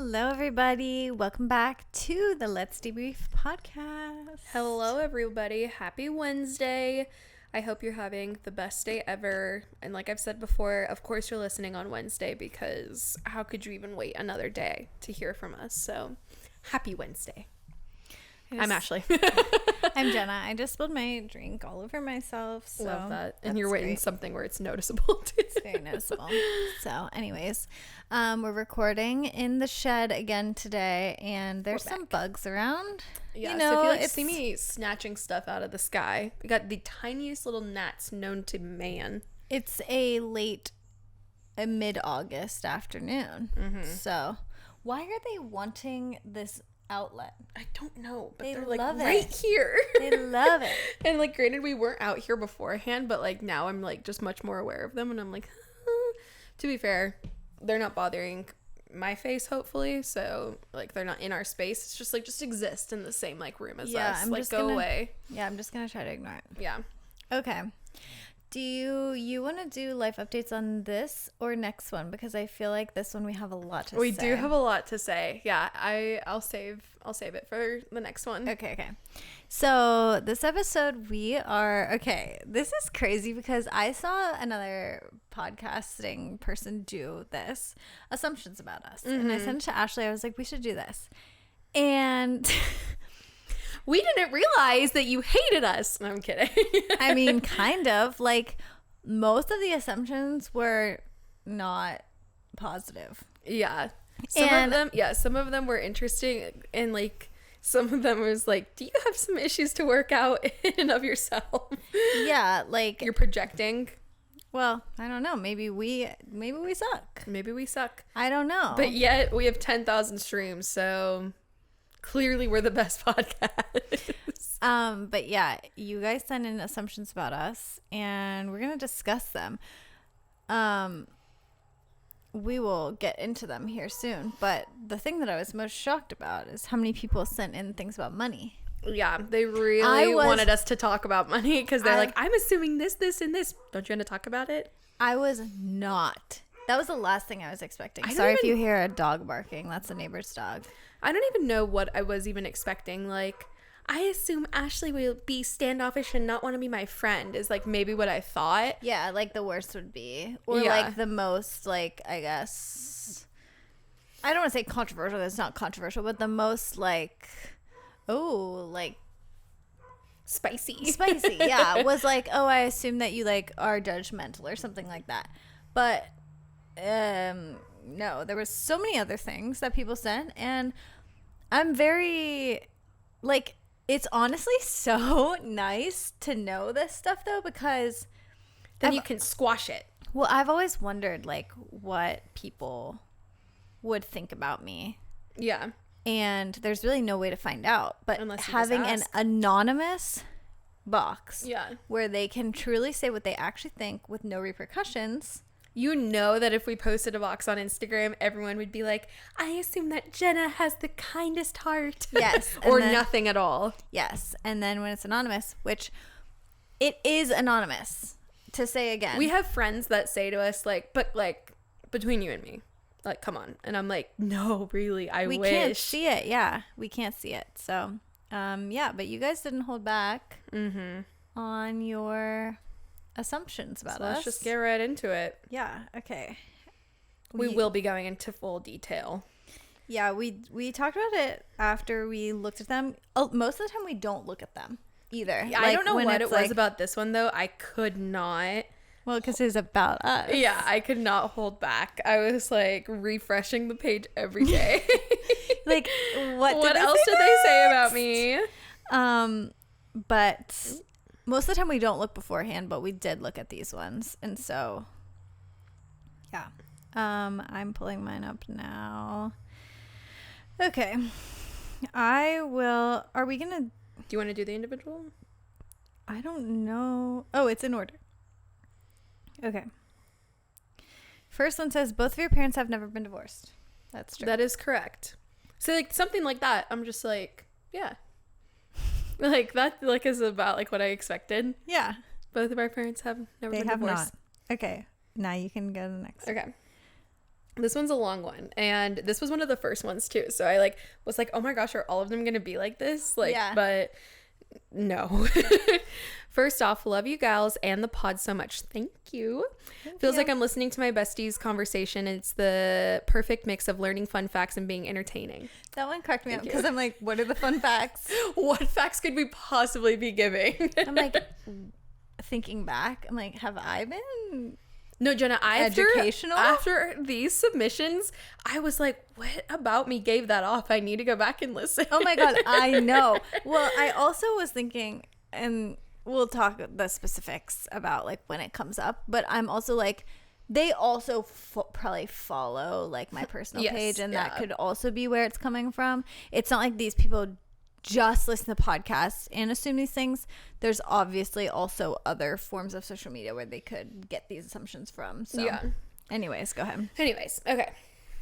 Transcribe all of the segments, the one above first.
Hello, everybody. Welcome back to the Let's Debrief podcast. Hello, everybody. Happy Wednesday. I hope you're having the best day ever. And like I've said before, of course you're listening on Wednesday because how could you even wait another day to hear from us? So happy Wednesday. I'm Ashley. I'm Jenna. I just spilled my drink all over myself. So love that. And you're waiting something where it's noticeable too. It's very noticeable. So anyways, we're recording in the shed again today, and there's some bugs around. Yeah, so if you see me snatching stuff out of the sky, we got the tiniest little gnats known to man. It's a mid-August afternoon. Mm-hmm. So why are they wanting this outlet? I don't know, but they're like right here. They love it. And like granted we weren't out here beforehand, but like now I'm like just much more aware of them, and I'm like to be fair, they're not bothering my face, hopefully, so like they're not in our space. It's just like just exist in the same like room as us. I'm like go away. Yeah, I'm just gonna try to ignore it. Yeah. Okay. Do you want to do life updates on this or next one? Because I feel like this one we have a lot to say. We do have a lot to say. Yeah, I'll save it for the next one. Okay. So this episode this is crazy because I saw another podcasting person do this, assumptions about us. Mm-hmm. And I sent it to Ashley. I was like, we should do this. And we didn't realize that you hated us. No, I'm kidding. I mean, kind of. Like, most of the assumptions were not positive. Yeah. Some of them were interesting, and like some of them was like, do you have some issues to work out in and of yourself? Yeah, like you're projecting. Well, I don't know. Maybe we suck. Maybe we suck. I don't know. But yet we have 10,000 streams, so clearly we're the best podcast. But yeah, you guys send in assumptions about us, and we're gonna discuss them. We will get into them here soon. But the thing that I was most shocked about is how many people sent in things about money. Yeah, they really wanted us to talk about money because they're like, I'm assuming this, and this. Don't you want to talk about it? I was not. That was the last thing I was expecting. Sorry if you hear a dog barking. That's a neighbor's dog. I don't even know what I was even expecting. Like, I assume Ashley will be standoffish and not want to be my friend is like maybe what I thought. Yeah, like the worst would be. Or like the most, like, I guess, I don't want to say controversial. That's not controversial, but the most like, spicy. Yeah, was like, I assume that you like are judgmental or something like that. But no, there was so many other things that people sent, and I'm very like, it's honestly so nice to know this stuff though, because then you can squash it. Well, I've always wondered like what people would think about me. Yeah. And there's really no way to find out, but unless having an anonymous box where they can truly say what they actually think with no repercussions. You know that if we posted a box on Instagram, everyone would be like, I assume that Jenna has the kindest heart. Yes. Or nothing at all. Yes. And then when it's anonymous, which it is anonymous, to say again. We have friends that say to us, like, but like, between you and me, like, come on. And I'm like, no, really, we wish. We can't see it. Yeah. We can't see it. So, yeah. But you guys didn't hold back on your assumptions about us. Let's just get right into it. Yeah. Okay. We will be going into full detail. Yeah, we talked about it after we looked at them. Most of the time we don't look at them either. Yeah, I don't know what it was about this one though. I could not. Well, because it's about us. Yeah, I could not hold back. I was like refreshing the page every day. Like, what else did they say about me? But most of the time we don't look beforehand, but we did look at these ones. And so, yeah. I'm pulling mine up now. Okay. Are we going to... Do you want to do the individual? I don't know. Oh, it's in order. Okay. First one says, both of your parents have never been divorced. That's true. That is correct. So, like, something like that, I'm just like, yeah. Like, that, like, is about, like, what I expected. Yeah. Both of our parents have never been divorced. Not. Okay. Now you can go to the next one. Okay. This one's a long one, and this was one of the first ones too. So I like was like, oh my gosh, are all of them gonna be like this? Like, Yeah. But no. First off, love you gals and the pod so much. Thank you. Feels like I'm listening to my besties' conversation. It's the perfect mix of learning fun facts and being entertaining. That one cracked me up because I'm like, what are the fun facts? What facts could we possibly be giving? I'm like, thinking back, I'm like, have I been No, Jenna, educational? After these submissions, I was like, what about me gave that off? I need to go back and listen. Oh my God, I know. Well, I also was thinking, and we'll talk the specifics about like when it comes up, but I'm also like, they also probably follow like my personal page, and that could also be where it's coming from. It's not like these people just listen to podcasts and assume these things. There's obviously also other forms of social media where they could get these assumptions from. So anyways, go ahead. Anyways, okay.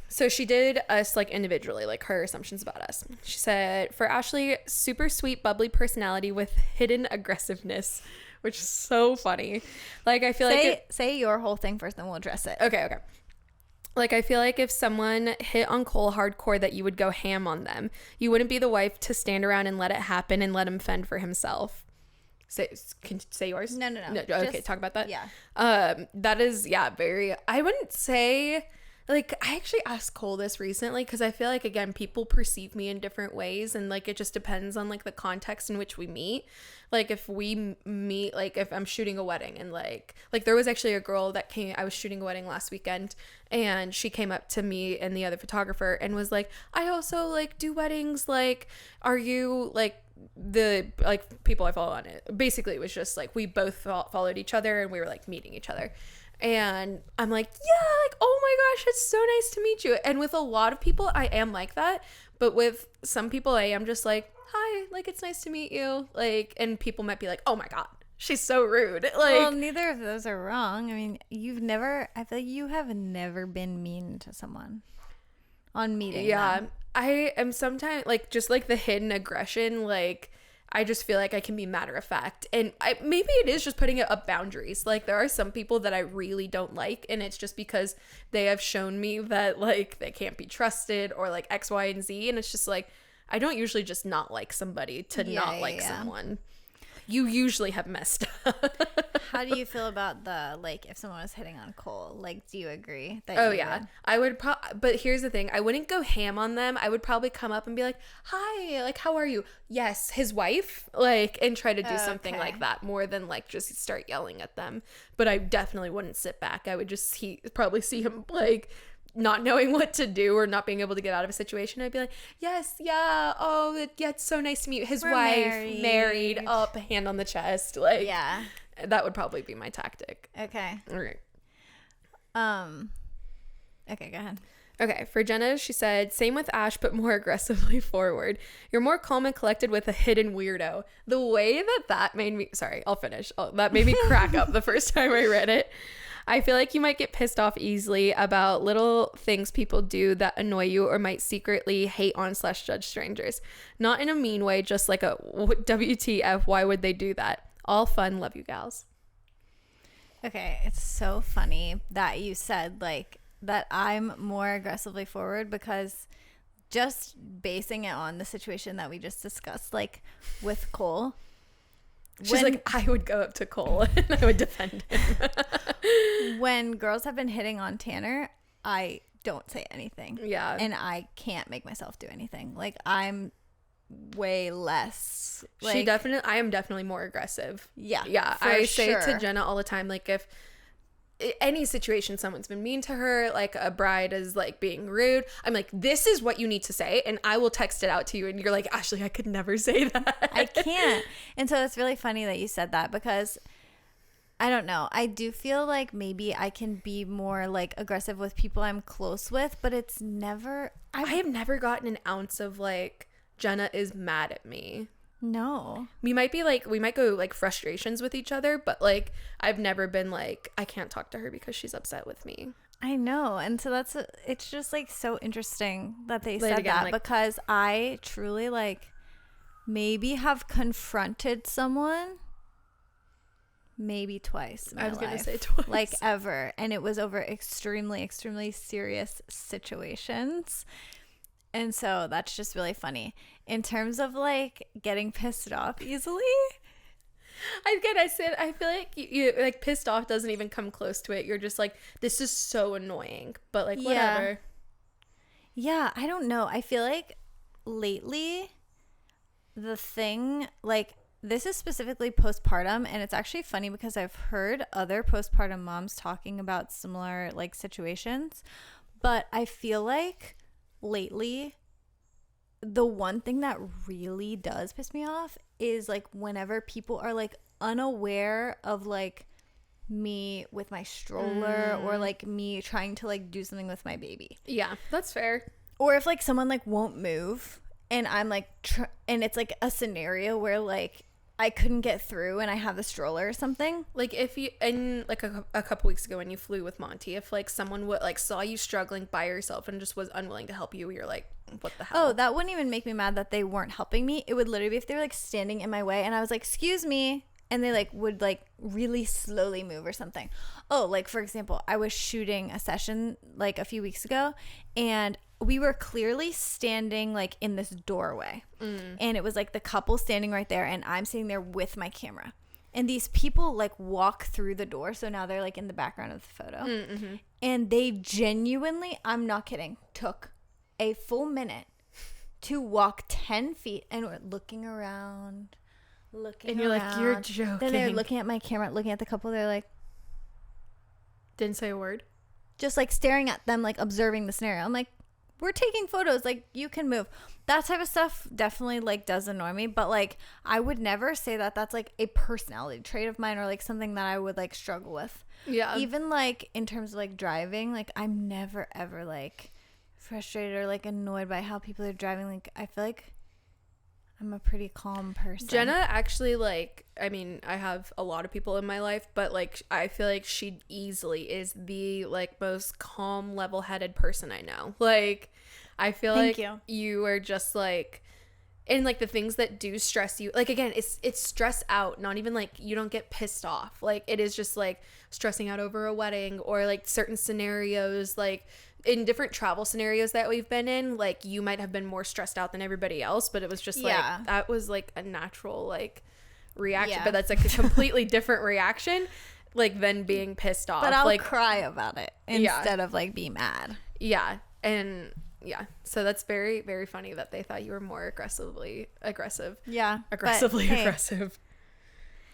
So she did us like individually, like her assumptions about us. She said, for Ashley, super sweet, bubbly personality with hidden aggressiveness, which is so funny. Like, I feel say your whole thing first, then we'll address it. Okay. Like, I feel like if someone hit on Cole hardcore, that you would go ham on them. You wouldn't be the wife to stand around and let it happen and let him fend for himself. Say yours? No. Okay, Just, talk about that. Yeah. That is, very, I wouldn't say, like, I actually asked Cole this recently because I feel like, again, people perceive me in different ways, and like it just depends on like the context in which we meet. Like if we meet, like if I'm shooting a wedding, and like there was actually a girl that I was shooting a wedding last weekend, and she came up to me and the other photographer and was like, I also like do weddings, like are you like the like people I follow on it? Basically it was just like we both followed each other and we were like meeting each other. And I'm like, yeah, like, oh my gosh, it's so nice to meet you. And with a lot of people, I am like that. But with some people, I am just like, hi, like, it's nice to meet you. Like, and people might be like, oh my God, she's so rude. Like, well, neither of those are wrong. I mean, I feel like you have never been mean to someone on meeting them. I am sometimes, like, just like the hidden aggression, like, I just feel like I can be matter of fact, and maybe it is just putting up boundaries. Like there are some people that I really don't like, and it's just because they have shown me that like they can't be trusted or like X, Y, and Z, and it's just like I don't usually just not like somebody to not like someone. You usually have messed up. How do you feel about the, like, if someone was hitting on Cole? Like, do you agree? That I would but here's the thing. I wouldn't go ham on them. I would probably come up and be like, hi, like, how are you? Yes, his wife, like, and try to do something like that more than, like, just start yelling at them. But I definitely wouldn't sit back. I would just probably see him, like, not knowing what to do or not being able to get out of a situation. I'd be like, yes, yeah, oh yeah, it's so nice to meet you. His wife, married, up, hand on the chest, like, yeah, that would probably be my tactic. Okay. All right. Okay, go ahead. Okay, for Jenna, she said, same with Ash, but more aggressively forward. You're more calm and collected with a hidden weirdo. The way that made me, sorry, I'll finish. That made me crack up the first time I read it. I feel like you might get pissed off easily about little things people do that annoy you or might secretly hate on / judge strangers. Not in a mean way, just like a WTF, why would they do that? All fun, love you gals. Okay, it's so funny that you said like that I'm more aggressively forward, because just basing it on the situation that we just discussed, like with Cole. She's like, I would go up to Cole and I would defend him. When girls have been hitting on Tanner, I don't say anything. Yeah. And I can't make myself do anything. Like, I'm way less. Like, I am definitely more aggressive. Yeah. Yeah. I say to Jenna all the time, like, if any situation someone's been mean to her, like a bride is like being rude, I'm like, this is what you need to say, and I will text it out to you, and you're like, Ashley, I could never say that. I can't. And so it's really funny that you said that, because I don't know, I do feel like maybe I can be more like aggressive with people I'm close with, but it's never, I have never gotten an ounce of like, Jenna is mad at me. No. We might go like frustrations with each other, but like I've never been like, I can't talk to her because she's upset with me. I know. And so it's just like so interesting that they said that, like, because I truly like maybe have confronted someone, maybe twice in my I was going to life, say twice. like ever. And it was over extremely, extremely serious situations. And so that's just really funny. In terms of like getting pissed off easily, I feel like you like pissed off doesn't even come close to it. You're just like, this is so annoying, but like whatever. Yeah, I don't know. I feel like lately the thing, like, this is specifically postpartum, and it's actually funny because I've heard other postpartum moms talking about similar like situations, but I feel like lately the one thing that really does piss me off is like whenever people are like unaware of like me with my stroller or like me trying to like do something with my baby. Yeah, that's fair. Or if like someone like won't move and I'm like and it's like a scenario where like I couldn't get through and I have the stroller or something. Like if you, and like a couple weeks ago when you flew with Monty, if like someone would like saw you struggling by yourself and just was unwilling to help you, you're like, what the hell? Oh, that wouldn't even make me mad that they weren't helping me. It would literally be if they were like standing in my way and I was like, excuse me. And they like would like really slowly move or something. Oh, like for example, I was shooting a session like a few weeks ago and we were clearly standing like in this doorway and it was like the couple standing right there and I'm sitting there with my camera and these people like walk through the door, so now they're like in the background of the photo and they genuinely, I'm not kidding, took a full minute to walk 10 feet and were looking around and you're like, you're joking. Then they're looking at my camera, looking at the couple, they're like, didn't say a word, just like staring at them, like observing the scenario. I'm like, we're taking photos, like you can move. That type of stuff definitely like does annoy me, but like I would never say that that's like a personality trait of mine or like something that I would like struggle with. Yeah, even like in terms of like driving, like I'm never ever like frustrated or like annoyed by how people are driving. Like I feel like I'm a pretty calm person. Jenna actually, like, I mean, I have a lot of people in my life, but like I feel like she easily is the like most calm, level-headed person I know. Like I feel like you are just like, and like the things that do stress you, like again, it's stress out, not even like you don't get pissed off. Like it is just like stressing out over a wedding or like certain scenarios, like in different travel scenarios that we've been in, like you might have been more stressed out than everybody else, but it was just like that was like a natural like reaction, but that's like a completely different reaction like than being pissed off. But I'll like cry about it instead of like be mad. Yeah. And yeah, so that's very, very funny that they thought you were more aggressive. Yeah, Aggressive.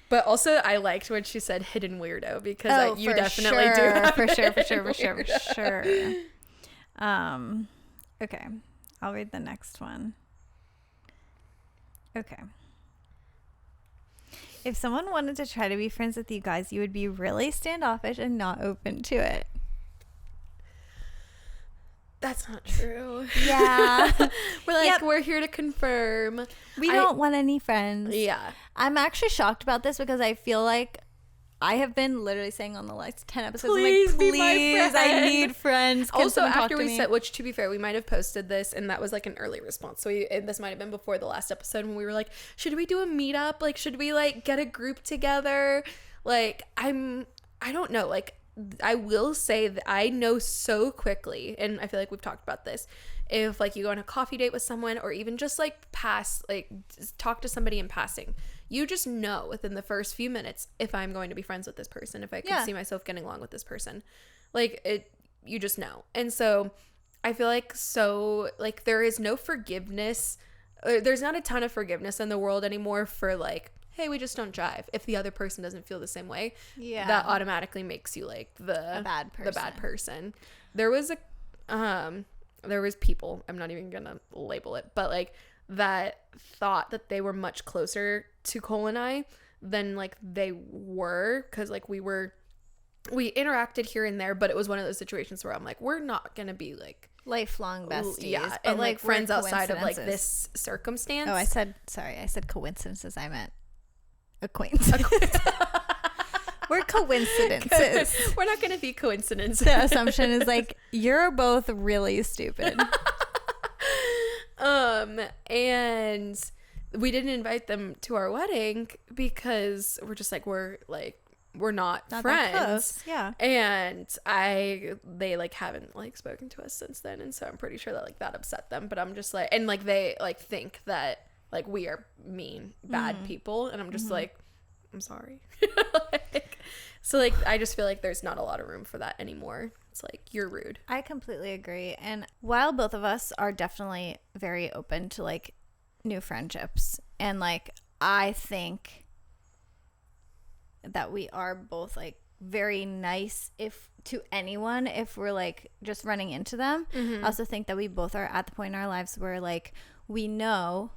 But also, I liked when she said hidden weirdo because you definitely do have for sure. Okay, I'll read the next one. Okay. If someone wanted to try to be friends with you guys, you would be really standoffish and not open to it. That's not true. Yeah. We're like, we're here to confirm. We don't want any friends. Yeah. I'm actually shocked about this because I feel like I have been literally saying on the last 10 episodes, please, I'm like, be my friend. I need friends. Can also, after we me? said, which to be fair, we might have posted this and that was like an early response. So this might have been before the last episode when we were like, should we do a meetup? Like, should we like get a group together? Like, I don't know. Like, I will say that I know so quickly, and I feel like we've talked about this, if like you go on a coffee date with someone or even just like talk to somebody in passing, you just know within the first few minutes if I'm going to be friends with this person, if I can see myself getting along with this person. Like you just know. And so I feel like there is no forgiveness. There's not a ton of forgiveness in the world anymore for like, hey, we just don't jive. If the other person doesn't feel the same way, that automatically makes you like the bad person. There was people, I'm not even gonna label it, but like that thought that they were much closer to Cole and I than like they were, because like we interacted here and there, but it was one of those situations where I'm like, we're not gonna be like lifelong besties, but and like friends outside of like this circumstance. I said coincidences. I meant acquaintances. We're coincidences. We're not gonna be coincidences. The assumption is like you're both really stupid. And we didn't invite them to our wedding because we're just like, we're like we're not Not friends. that close. Yeah. And they like haven't like spoken to us since then, and so I'm pretty sure that like that upset them. But I'm just like, and like they like think that like we are mean, bad people, and I'm just like, I'm sorry. Like, so like I just feel like there's not a lot of room for that anymore. It's like, you're rude. I completely agree. And while both of us are definitely very open to like new friendships, and like I think that we are both like very nice if to anyone if we're like just running into them. I also think that we both are at the point in our lives where like we know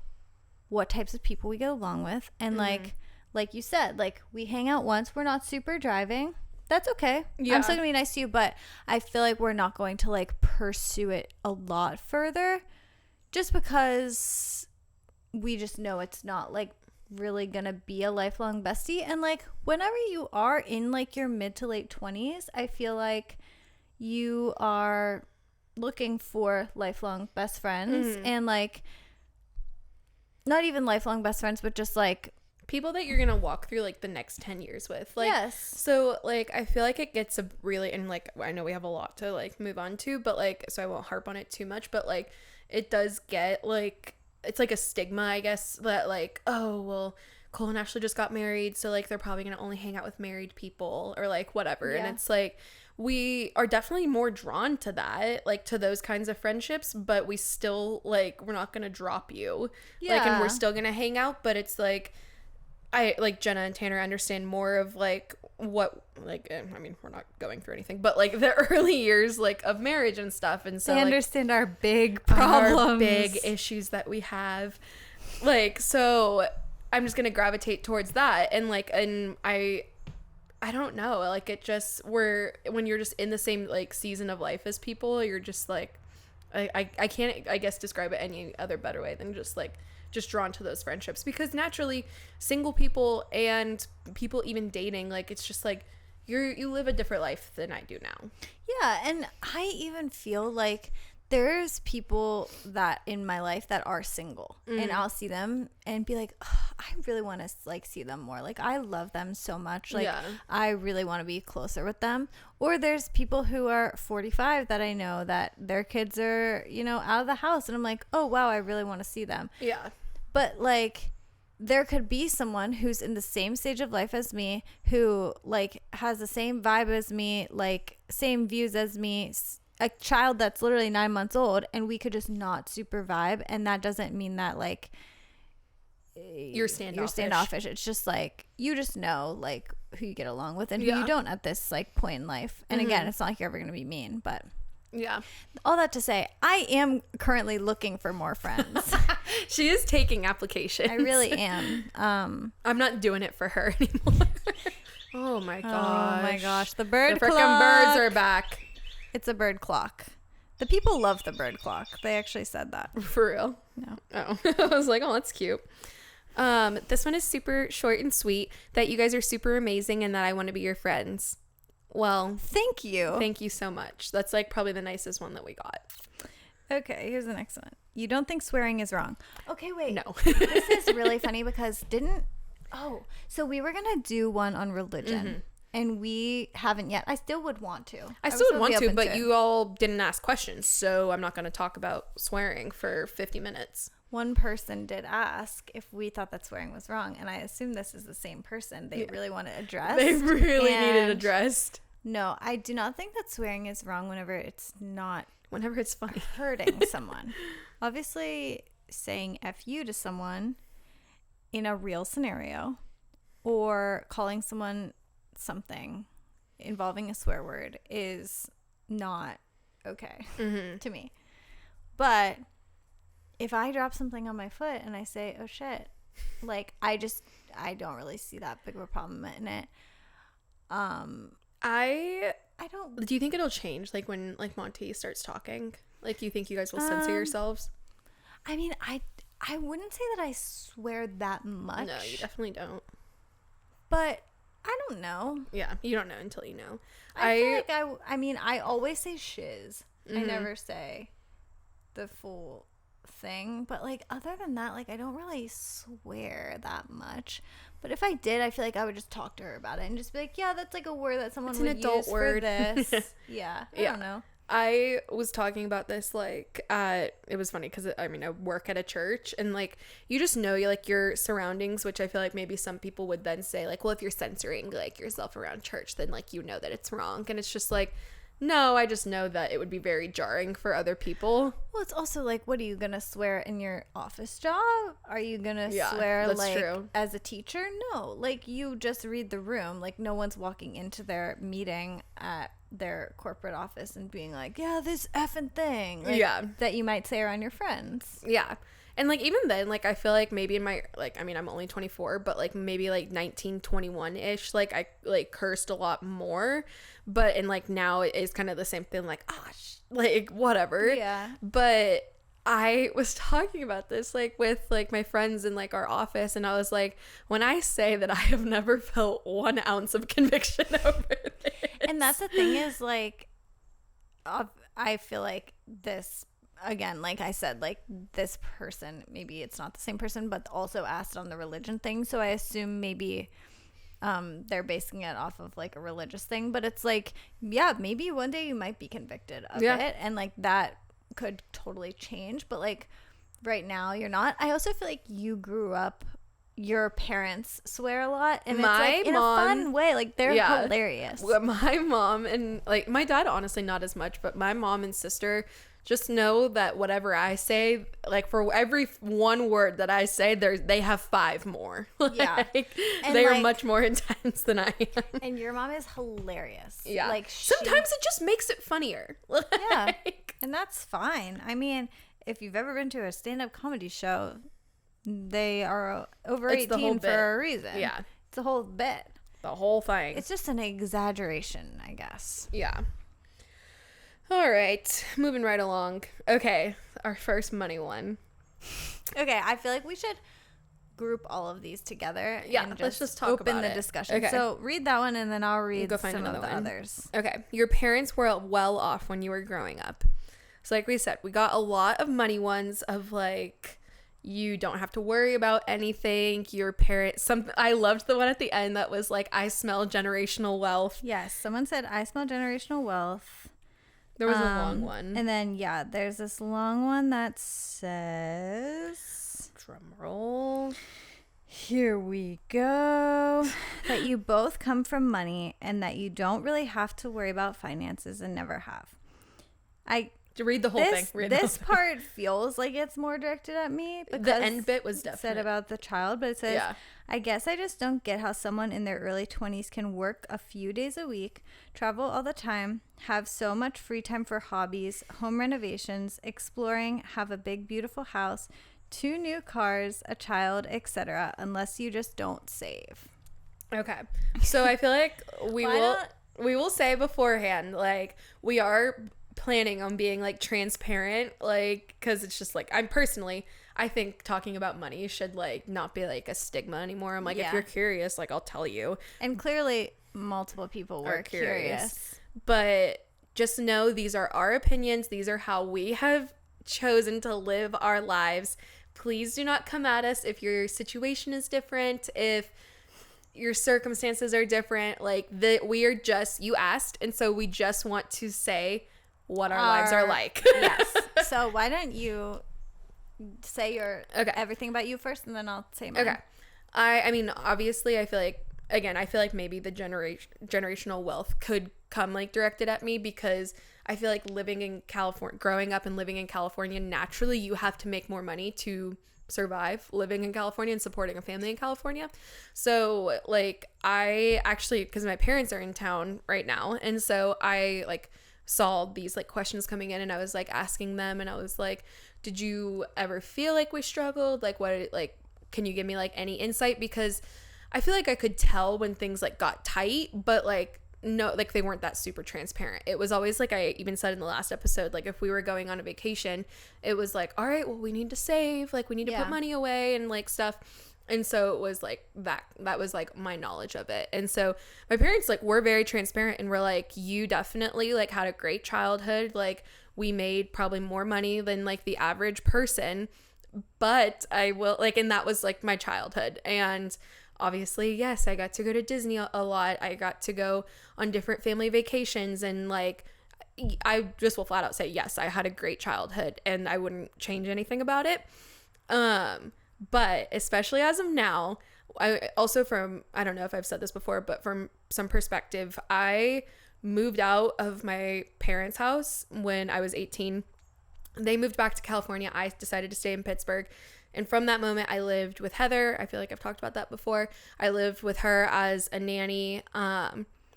what types of people we get along with, and like you said, like we hang out once, we're not super driving, that's okay. I'm still gonna be nice to you, but I feel like we're not going to like pursue it a lot further just because we just know it's not like really gonna be a lifelong bestie. And like whenever you are in like your mid to late 20s, I feel like you are looking for lifelong best friends, and like not even lifelong best friends, but just like people that you're gonna walk through like the next 10 years with. Like, yes. So like I feel like it gets a really, and like I know we have a lot to like move on to, but like so I won't harp on it too much, but like it does get like, it's like a stigma, I guess, that like, oh well, Cole and Ashley just got married, so like they're probably gonna only hang out with married people or like whatever. And it's like we are definitely more drawn to that, like to those kinds of friendships, but we still like, we're not gonna drop you, like, and we're still gonna hang out. But it's like, I like Jenna and Tanner understand more of like what, like, I mean, we're not going through anything, but like the early years like of marriage and stuff, and so they like, understand our big problems, our big issues that we have, like, so I'm just gonna gravitate towards that. And like, and I don't know, like it just, when you're just in the same like season of life as people, you're just like, I can't, I guess, describe it any other better way than just like just drawn to those friendships. Because naturally single people and people even dating, like it's just like you live a different life than I do now. Yeah. And I even feel like there's people that in my life that are single, and I'll see them and be like, oh, I really want to like see them more, like I love them so much, like I really want to be closer with them. Or there's people who are 45 that I know that their kids are, you know, out of the house, and I'm like, oh wow, I really want to see them. But like there could be someone who's in the same stage of life as me, who like has the same vibe as me, like same views as me, a child that's literally 9 months old, and we could just not super vibe. And that doesn't mean that like you're standoffish. It's just like you just know like who you get along with and who you don't at this like point in life. And again, it's not like you're ever gonna be mean, but all that to say, I am currently looking for more friends. She is taking applications. I really am. I'm not doing it for her anymore. Oh my gosh, the freaking clock. birds are back. It's a bird clock. The people love the bird clock. They actually said that. For real? No. Oh. I was like, oh, that's cute. This one is super short and sweet, that you guys are super amazing and that I want to be your friends. Well, thank you. Thank you so much. That's like probably the nicest one that we got. Okay, here's the next one. You don't think swearing is wrong. Okay, wait. No. This is really funny because so we were going to do one on religion. And we haven't yet. I still would want to. I still would want to, but you all didn't ask questions, so I'm not going to talk about swearing for 50 minutes. One person did ask if we thought that swearing was wrong, and I assume this is the same person. They really want it addressed. They really need it addressed. No, I do not think that swearing is wrong whenever it's not... Whenever it's funny. Hurting someone. Obviously, saying F you to someone in a real scenario, or calling someone something involving a swear word is not okay to me. But if I drop something on my foot and I say, oh shit, like I don't really see that big of a problem in it. I don't. Do you think it'll change like when like Monty starts talking? Like, you think you guys will censor yourselves? I mean, I wouldn't say that I swear that much. No, you definitely don't. But I don't know. Yeah, you don't know until you know. I feel like I mean, I always say shiz. I never say the full thing. But like other than that, like I don't really swear that much. But if I did, I feel like I would just talk to her about it and just be like, yeah, that's like a word that someone would use for this. Yeah, I don't know. I was talking about this, like, it was funny because, I work at a church, and, like, you just know, like, your surroundings, which I feel like maybe some people would then say, like, well, if you're censoring, like, yourself around church, then, like, you know that it's wrong. And it's just like, no, I just know that it would be very jarring for other people. Well, it's also like, what are you going to swear in your office job? Are you going to swear, like, true. As a teacher? No. Like, you just read the room. Like, no one's walking into their meeting at their corporate office and being like, yeah, this effing thing. Like, that you might say around your friends. Yeah. And, like, even then, like, I feel like maybe in my, like, I mean, I'm only 24, but, like, maybe, like, 19, 21-ish, like, I, like, cursed a lot more. But, and, like, now it is kind of the same thing, like, like, whatever. Yeah. But I was talking about this, like, with, like, my friends in, like, our office, and I was like, when I say that I have never felt 1 ounce of conviction over this. And that's the thing is, like, I feel like this, again, like I said, like this person, maybe it's not the same person, but also asked on the religion thing. So I assume maybe they're basing it off of like a religious thing. But it's like, yeah, maybe one day you might be convicted of it. And like that could totally change. But like right now you're not. I also feel like you grew up, your parents swear a lot, and it's like in a fun way, like they're hilarious. My mom and like my dad, honestly not as much, but my mom and sister just know that whatever I say, like for every 1 word that I say, they have 5 more. Yeah. They are much more intense than I am. And your mom is hilarious. Yeah. Like sometimes it just makes it funnier. Yeah. And that's fine. I mean, if you've ever been to a stand-up comedy show, they are over 18 for a reason. Yeah. It's a whole bit. The whole thing. It's just an exaggeration, I guess. Yeah. All right. Moving right along. Okay. Our first money one. Okay. I feel like we should group all of these together. Yeah. And let's just talk about the discussion. Okay. So read that one and then I'll read some of the others. Okay. Your parents were well off when you were growing up. So like we said, we got a lot of money ones of like, you don't have to worry about anything. Your parents, I loved the one at the end that was like, I smell generational wealth. Yes. Someone said, I smell generational wealth. There was a long one. And then, yeah, there's this long one that says... Drum roll. Here we go. That you both come from money and that you don't really have to worry about finances and never have. To read the whole thing. This part feels like it's more directed at me. Because the end bit was definitely said about the child, but it says, I guess I just don't get how someone in their early 20s can work a few days a week, travel all the time, have so much free time for hobbies, home renovations, exploring, have a big, beautiful house, 2 new cars, a child, etc., unless you just don't save. Okay. So I feel like we will say beforehand, like, we are planning on being like transparent, like, because it's just like, I think talking about money should like not be like a stigma anymore. I'm like, if you're curious, like, I'll tell you. And clearly multiple people were curious. But just know these are our opinions. These are how we have chosen to live our lives. Please do not come at us if your situation is different, if your circumstances are different. Like, we are just, you asked, and so we just want to say what our lives are like. Yes. So why don't you say your everything about you first, and then I'll say mine. Okay. I mean, obviously, I feel like maybe the generational wealth could come like directed at me, because I feel like growing up and living in California, naturally you have to make more money to survive living in California and supporting a family in California. So like, I actually, because my parents are in town right now, and so I like saw these like questions coming in, and I was like asking them, and I was like, did you ever feel like we struggled? Like, what, like, can you give me like any insight? Because I feel like I could tell when things like got tight, but like, no, like they weren't that super transparent. It was always like, I even said in the last episode, like if we were going on a vacation, it was like, all right, well, we need to save, like we need to put money away and like stuff. And so it was like that was like my knowledge of it. And so my parents like were very transparent and were like, you definitely like had a great childhood. Like, we made probably more money than like the average person, but I will like, and that was like my childhood. And obviously, yes, I got to go to Disney a lot. I got to go on different family vacations, and like, I just will flat out say, yes, I had a great childhood and I wouldn't change anything about it. But especially as of now, I also, from, I don't know if I've said this before, but from some perspective, I moved out of my parents' house when I was 18. They moved back to California. I decided to stay in Pittsburgh. And from that moment, I lived with Heather. I feel like I've talked about that before. I lived with her as a nanny.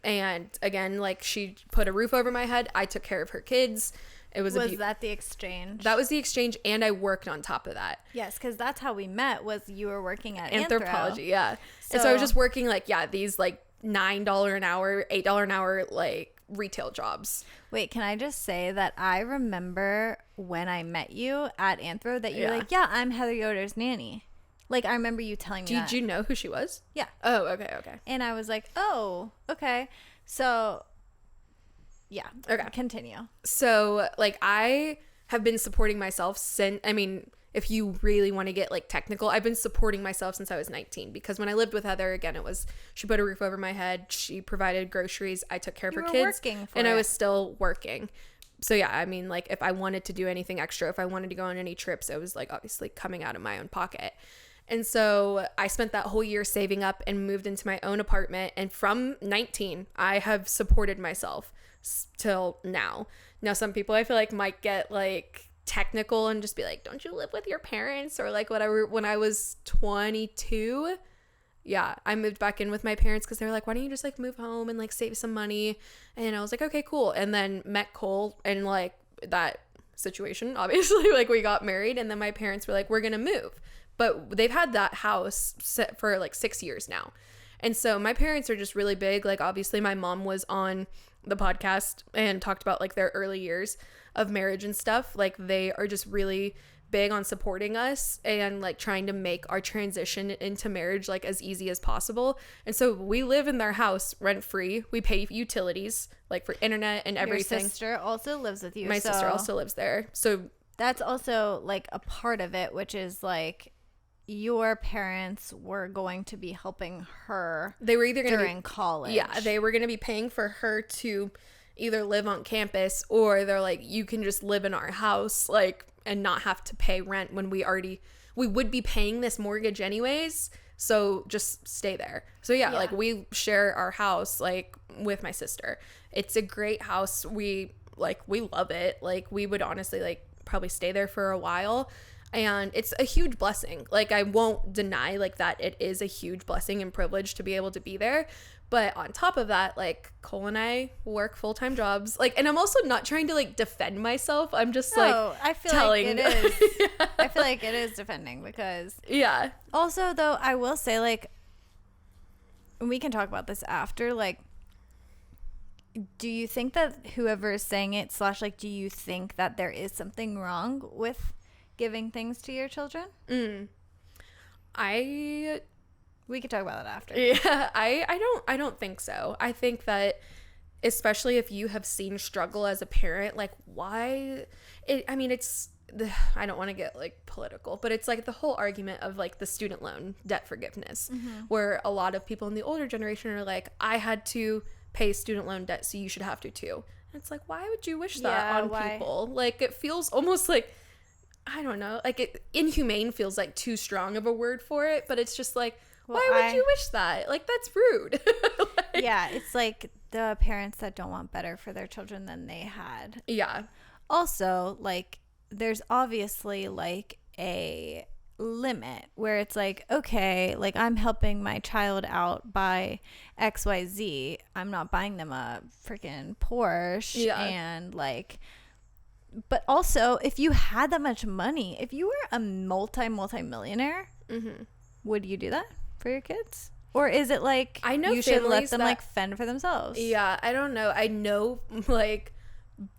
And again, like, she put a roof over my head. I took care of her kids. It was that the exchange? That was the exchange, and I worked on top of that. Yes, because that's how we met. Was you were working at anthropology, yeah. And so I was just working like, yeah, these like $9 an hour, $8 an hour like retail jobs. Wait, can I just say that I remember when I met you at Anthro that you were like, yeah, I'm Heather Yoder's nanny. Like, I remember you telling me Did you know who she was? Yeah. Oh, okay. And I was like, oh, okay. So, yeah. Okay. Continue. So, like, I have been supporting myself since, I mean, if you really want to get like technical, I've been supporting myself since I was 19, because when I lived with Heather, again, it was, she put a roof over my head, she provided groceries, I took care of her kids, and I was still working. So yeah, I mean, like, if I wanted to do anything extra, if I wanted to go on any trips, it was like obviously coming out of my own pocket. And so I spent that whole year saving up and moved into my own apartment. And from 19, I have supported myself till now. Now, some people I feel like might get like technical and just be like, don't you live with your parents or like whatever. When I was 22, yeah, I moved back in with my parents because they were like, why don't you just like move home and like save some money? And I was like, okay, cool. And then met Cole and like that situation, obviously, like we got married, and then my parents were like, we're gonna move. But they've had that house set for like 6 years now. And so my parents are just really big. Like, obviously my mom was on the podcast and talked about like their early years of marriage and stuff. Like, they are just really big on supporting us and like trying to make our transition into marriage like as easy as possible. And so we live in their house rent free. We pay utilities like for internet and everything. Your sister also lives with you. My sister also lives there. So that's also like a part of it, which is like your parents were going to be helping her. They were either going to during college. Yeah, they were going to be paying for her to either live on campus, or they're like, you can just live in our house, like, and not have to pay rent when we would be paying this mortgage anyways. So just stay there. So yeah, like we share our house like with my sister. It's a great house. We love it. Like, we would honestly like probably stay there for a while. And it's a huge blessing. Like, I won't deny like that it is a huge blessing and privilege to be able to be there. But on top of that, like, Cole and I work full-time jobs. Like, and I'm also not trying to like defend myself. I'm just I feel like it is. Yeah. I feel like it is defending, because also though, I will say, like, we can talk about this after, like, do you think that whoever is saying it / like, do you think that there is something wrong with giving things to your children? We could talk about that after. Yeah, I don't think so. I think that, especially if you have seen struggle as a parent, like, why it's I don't want to get like political, but it's like the whole argument of like the student loan debt forgiveness, where a lot of people in the older generation are like, I had to pay student loan debt, so you should have to too. And it's like, why would you wish that on people? Like, it feels almost like, I don't know, like inhumane feels like too strong of a word for it, but it's just like, why would you wish that? Like, that's rude. Like, yeah, it's like the parents that don't want better for their children than they had. Yeah. Also, like, there's obviously like a limit where it's like, okay, like, I'm helping my child out by XYZ. I'm not buying them a freaking Porsche. Yeah. And like, but also, if you had that much money, if you were a multi-millionaire, would you do that for your kids? Or is it like, I know you should let them like fend for themselves? Yeah, I don't know. I know like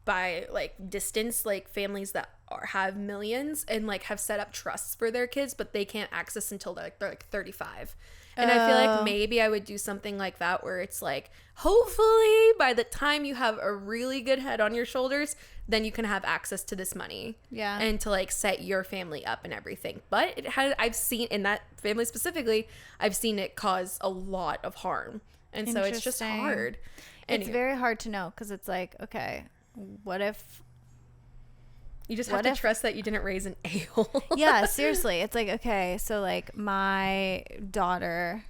by like distance, like families that have millions and like have set up trusts for their kids, but they can't access until they're like 35. And I feel like maybe I would do something like that where it's like, hopefully by the time you have a really good head on your shoulders, then you can have access to this money. Yeah. And to like set your family up and everything. But I've seen in that family specifically, I've seen it cause a lot of harm. And so it's just hard. It's very hard to know because it's like, okay, what if... You just have to trust that you didn't raise an a-hole. Yeah, seriously. It's like, okay, so like my daughter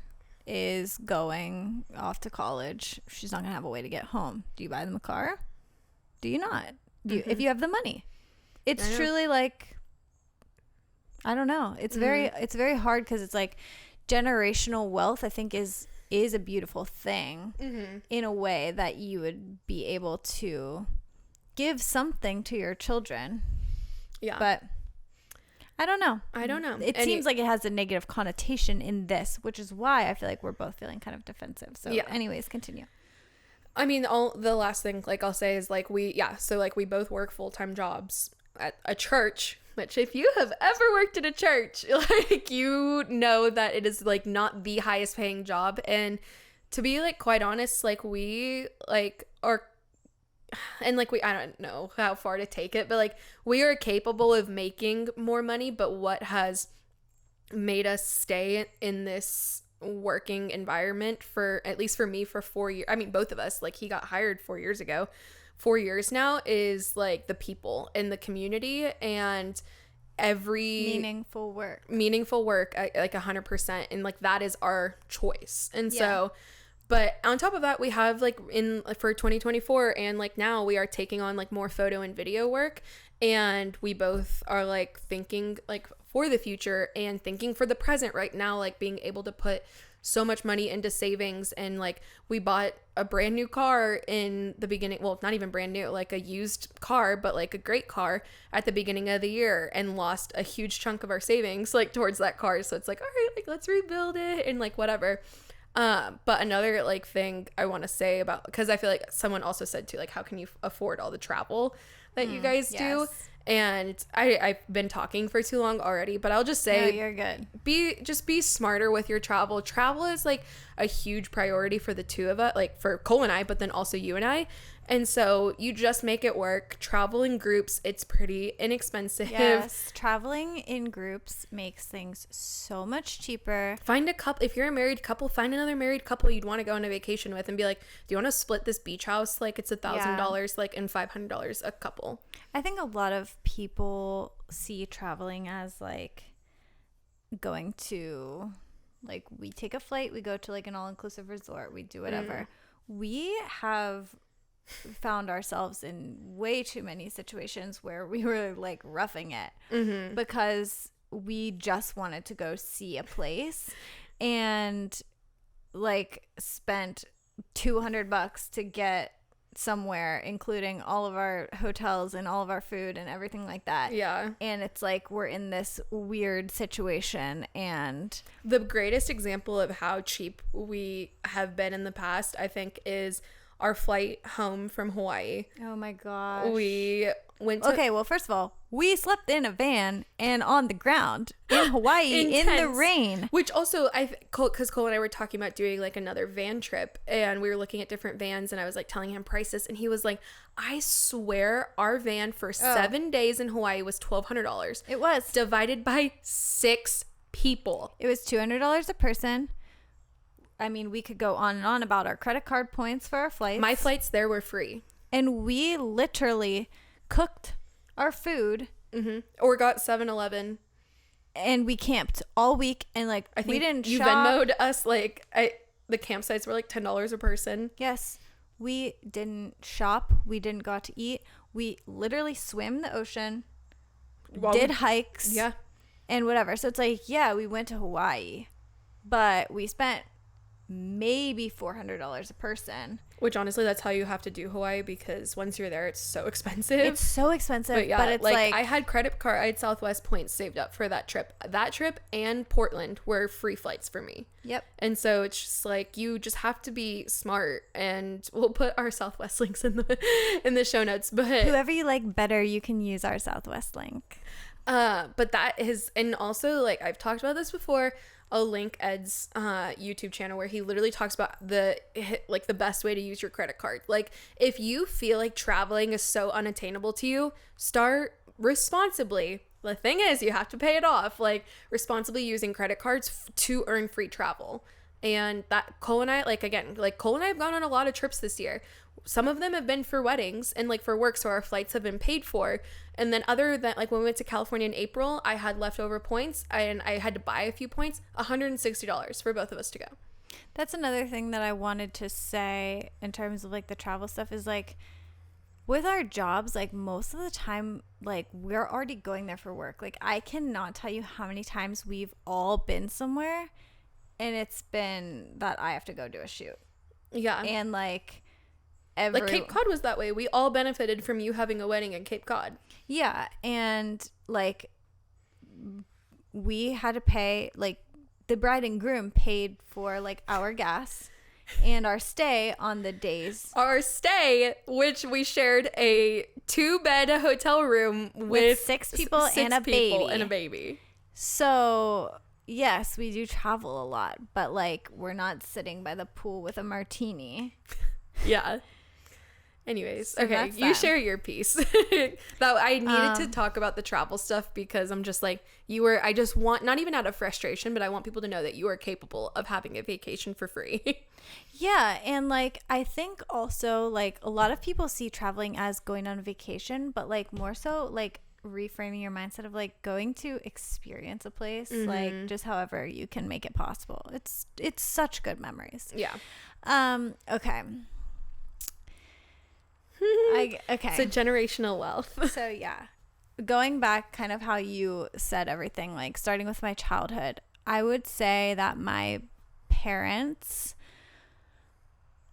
is going off to college. She's not going to have a way to get home. Do you buy them a car? Do you not? Do you, if you have the money? It's truly like, I don't know. It's it's very hard because it's like generational wealth, I think is a beautiful thing in a way that you would be able to give something to your children. Yeah. But I don't know. It seems like it has a negative connotation in this, which is why I feel like we're both feeling kind of defensive. So anyways, continue. I mean, the last thing like I'll say is like we both work full-time jobs at a church, which if you have ever worked at a church, like you know that it is like not the highest paying job. And to be like quite honest, like we like are, and like I don't know how far to take it, but like we are capable of making more money, but what has made us stay in this working environment for, at least for me, for 4 years, I mean both of us, like he got hired 4 years ago, 4 years now, is like the people in the community and every meaningful work like 100%, and like that is our choice. And so but on top of that, we have like for 2024 and like now we are taking on like more photo and video work, and we both are like thinking like for the future and thinking for the present right now, like being able to put so much money into savings. And like we bought a brand new car in the beginning, well, not even brand new, like a used car, but like a great car at the beginning of the year, and lost a huge chunk of our savings like towards that car. So it's like, all right, like let's rebuild it and like whatever. But another like thing I want to say about, because I feel like someone also said too, like how can you afford all the travel that you guys do? And I've been talking for too long already, but I'll just say, no, you're good. Be smarter with your travel. Travel is like a huge priority for the two of us, like for Cole and I, but then also you and I. And so you just make it work. Travel in groups, it's pretty inexpensive. Yes, traveling in groups makes things so much cheaper. Find a couple. If you're a married couple, find another married couple you'd want to go on a vacation with and be like, do you want to split this beach house? Like it's $1,000, like, and $500 a couple. I think a lot of people see traveling as like going to, like, we take a flight, we go to like an all-inclusive resort, we do whatever. We have found ourselves in way too many situations where we were like roughing it because we just wanted to go see a place and like spent $200 to get somewhere, including all of our hotels and all of our food and everything like that. Yeah. And it's like we're in this weird situation. And the greatest example of how cheap we have been in the past, I think, is our flight home from Hawaii. oh my gosh, We went to... Okay, well, first of all, we slept in a van and on the ground in Hawaii in the rain. Which also, because Cole and I were talking about doing like another van trip, and we were looking at different vans, and I was like telling him prices, and he was like, I swear our van for 7 days in Hawaii was $1,200. It was. Divided by 6 people. It was $200 a person. I mean, we could go on and on about our credit card points for our flights. My flights there were free. And we literally cooked our food. Or got 7-Eleven. And we camped all week. And like, I think we didn't you shop. Venmo'd us like, the campsites were like $10 a person. Yes. We didn't shop. We didn't go out to eat. We literally swam the ocean, did hikes. Yeah. And whatever. So it's like, yeah, we went to Hawaii, but we spent maybe $400 a person. Which honestly, that's how you have to do Hawaii, because once you're there, it's so expensive. It's so expensive. But yeah, but it's like I had I had Southwest points saved up for that trip. That trip and Portland were free flights for me. Yep. And so it's just like, you just have to be smart, and we'll put our Southwest links in the show notes. But whoever you like better, you can use our Southwest link. But that is, and also like I've talked about this before, I'll link Ed's YouTube channel where he literally talks about the best way to use your credit card. Like, if you feel like traveling is so unattainable to you, start responsibly. The thing is, you have to pay it off, like responsibly using credit cards to earn free travel. And that Cole and I have gone on a lot of trips this year. Some of them have been for weddings and like for work, so our flights have been paid for. And then other than like when we went to California in April, I had leftover points and I had to buy a few points, $160 for both of us to go. That's another thing that I wanted to say in terms of like the travel stuff is like with our jobs, like most of the time, like we're already going there for work. Like I cannot tell you how many times we've all been somewhere and it's been that I have to go do a shoot. Yeah. And like Cape Cod was that way. We all benefited from you having a wedding in Cape Cod. Yeah. And like we had to pay, like the bride and groom paid for like our gas and our stay on the days. Our stay, which we shared a 2-bed hotel room with 6 people and a baby. So, yes, we do travel a lot, but like we're not sitting by the pool with a martini. Yeah. Anyways, so okay, you share your piece. That I needed to talk about the travel stuff because I'm just like, I just want, not even out of frustration, but I want people to know that you are capable of having a vacation for free. Yeah, and like I think also like a lot of people see traveling as going on a vacation, but like more so like reframing your mindset of like going to experience a place, like just however you can make it possible. It's such good memories. Yeah. Okay. Okay. So generational wealth. So yeah, going back kind of how you said everything, like starting with my childhood, I would say that my parents,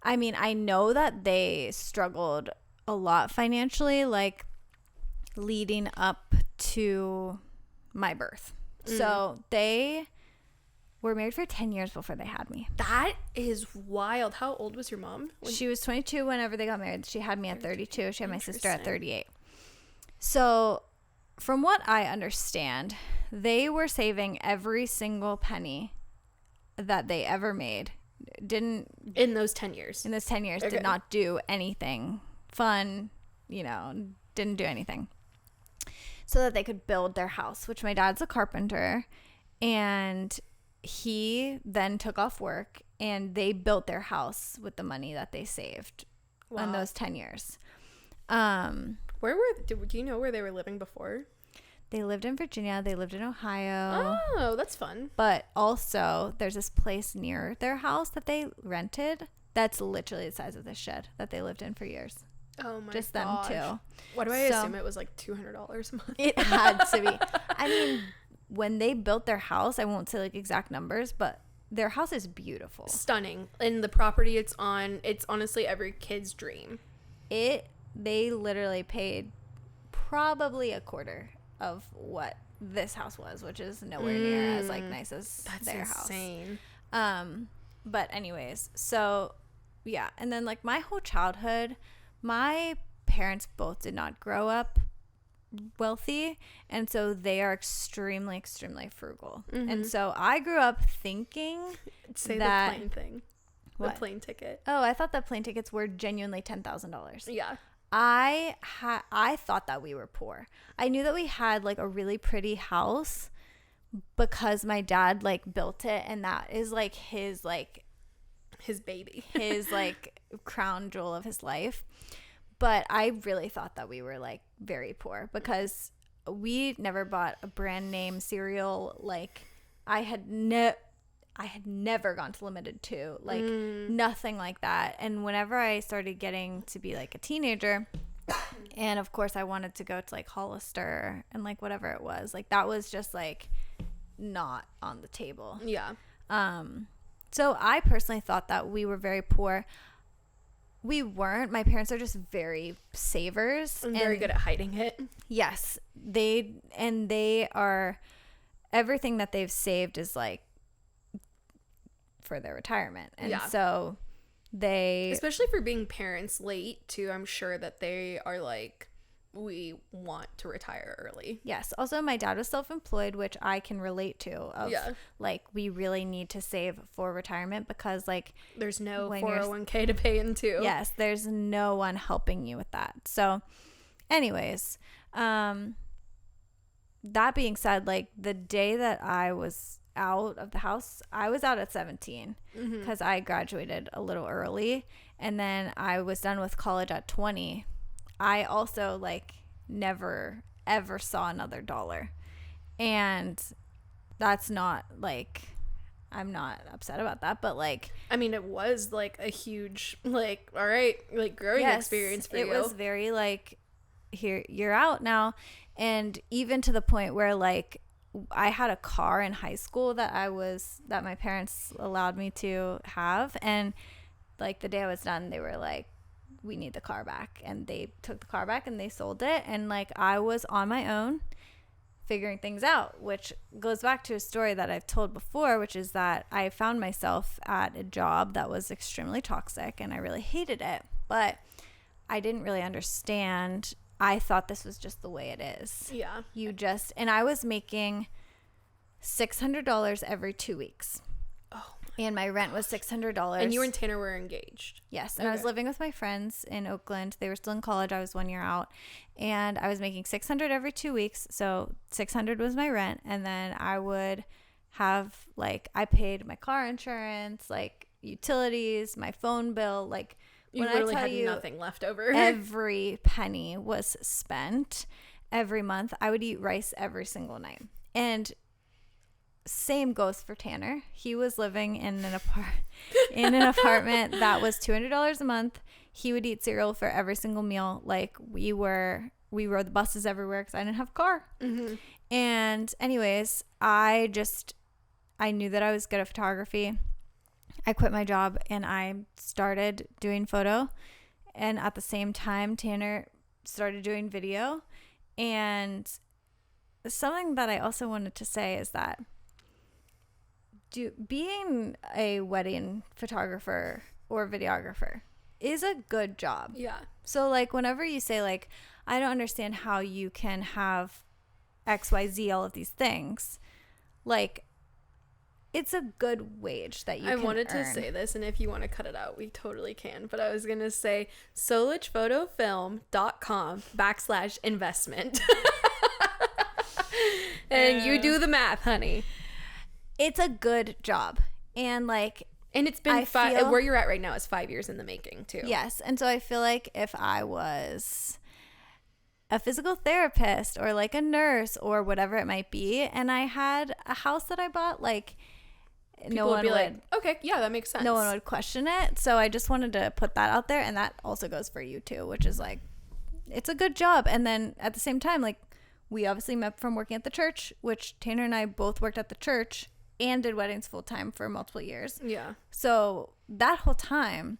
I mean, I know that they struggled a lot financially, like leading up to my birth. So they were married for 10 years before they had me. That is wild. How old was your mom? She was 22 whenever they got married. She had me at 32. She had my sister at 38. So from what I understand, they were saving every single penny that they ever made. In those 10 years. In those 10 years, Okay. Did not do anything fun, didn't do anything. So that they could build their house, which my dad's a carpenter. And he then took off work and they built their house with the money that they saved in those 10 years. Do you know where they were living before? They lived in Virginia. They lived in Ohio. Oh, that's fun. But also there's this place near their house that they rented that's literally the size of this shed that they lived in for years. Oh my Just gosh. them two. What do I assume it was like $200 a month? It had to be. I mean, when they built their house, I won't say like exact numbers, but their house is beautiful. Stunning. And the property it's honestly every kid's dream. They literally paid probably a quarter of what this house was, which is nowhere near as like nice as their insane. House. But anyways, so yeah, and then like my whole childhood, my parents both did not grow up wealthy, and so they are extremely frugal. And so I grew up thinking the plane thing. What? The plane ticket. Oh, I thought that plane tickets were genuinely $10,000. Yeah. I thought that we were poor. I knew that we had like a really pretty house because my dad like built it, and that is like his baby. His like crown jewel of his life. But I really thought that we were like very poor because we never bought a brand name cereal. Like I had never gone to Limited Too, like nothing like that. And whenever I started getting to be like a teenager, and of course I wanted to go to like Hollister and like whatever it was, like that was just like not on the table. Yeah. So I personally thought that we were very poor. We weren't. My parents are just very savers and very good at hiding it. Yes, they are. Everything that they've saved is like for their retirement, and so they, especially for being parents late too, I'm sure that they are like we want to retire early. Yes. Also, my dad was self-employed, which I can relate to. Of like, we really need to save for retirement because, like, there's no 401k to pay into. Yes, there's no one helping you with that. So, anyways, that being said, like, the day that I was out of the house, I was out at 17 because I graduated a little early, and then I was done with college at 20. I also, like, never ever saw another dollar, and that's not, like, I'm not upset about that, but, like, I mean, it was, like, a huge, like, all right, like, growing experience for you. It was very, like, here, you're out now. And even to the point where, like, I had a car in high school that my parents allowed me to have, and, like, the day I was done, they were like, we need the car back, and they took the car back and they sold it, and, like, I was on my own figuring things out, which goes back to a story that I've told before, which is that I found myself at a job that was extremely toxic and I really hated it, but I didn't really understand. I thought this was just the way it is. Yeah. And I was making $600 every 2 weeks. Oh. And my rent was $600. And you and Tanner were engaged. Yes. And I was living with my friends in Oakland. They were still in college. I was 1 year out. And I was making $600 every 2 weeks. So $600 was my rent. And then I would have, like, I paid my car insurance, like, utilities, my phone bill. Like, you when literally I tell had you, nothing left over. Every penny was spent every month. I would eat rice every single night. And same goes for Tanner. He was living in an apartment that was $200 a month. He would eat cereal for every single meal. Like, we rode the buses everywhere because I didn't have a car. And anyways, I knew that I was good at photography. I quit my job and I started doing photo, and at the same time Tanner started doing video. And something that I also wanted to say is that being a wedding photographer or videographer is a good job. Yeah. So, like, whenever you say, like, I don't understand how you can have XYZ, all of these things, like, it's a good wage that you can earn. I wanted to say this, and if you want to cut it out, we totally can. But I was going to say solichphotofilm.com/investment. And you do the math, honey. It's a good job. And, like, and it's been where you're at right now is 5 years in the making, too. Yes. And so I feel like if I was a physical therapist or, like, a nurse or whatever it might be, and I had a house that I bought, like, people would be like, okay, yeah, that makes sense. No one would question it. So I just wanted to put that out there. And that also goes for you too, which is, like, it's a good job. And then at the same time, like, we obviously met from working at the church, which Tanner and I both worked at the church and did weddings full time for multiple years. Yeah. So that whole time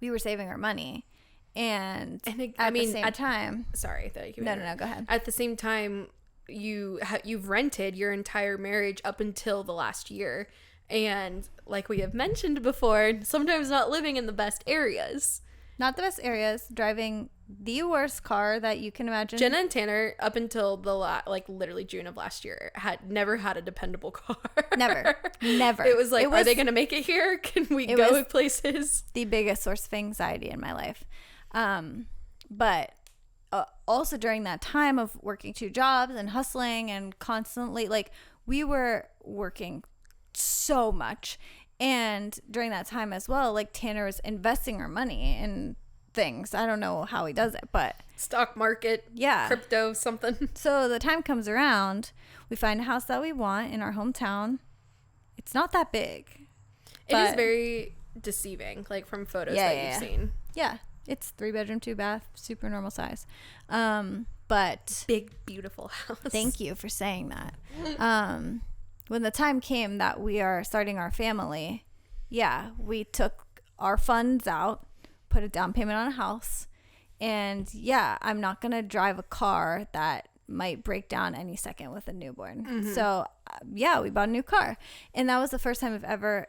we were saving our money. And at the same time, sorry. No, go ahead. At the same time, you've rented your entire marriage up until the last year. And like we have mentioned before, sometimes not living in the best areas. Not the best areas, driving the worst car that you can imagine. Jenna and Tanner, up until literally June of last year, had never had a dependable car. Never. It was like, are they going to make it here? Can we go places? The biggest source of anxiety in my life. But also during that time of working 2 jobs and hustling and constantly, like, we were working so much. And during that time as well, like, Tanner was investing our money in things. I don't know how he does it, but stock market, crypto, something. So the time comes around, we find a house that we want in our hometown. It's not that big. It is very deceiving, like, from photos that you've seen. Yeah. It's 3-bedroom, 2-bath, super normal size. But big, beautiful house. Thank you for saying that. When the time came that we are starting our family, we took our funds out, put a down payment on a house, and I'm not going to drive a car that might break down any second with a newborn. Mm-hmm. So, we bought a new car. And that was the first time I've ever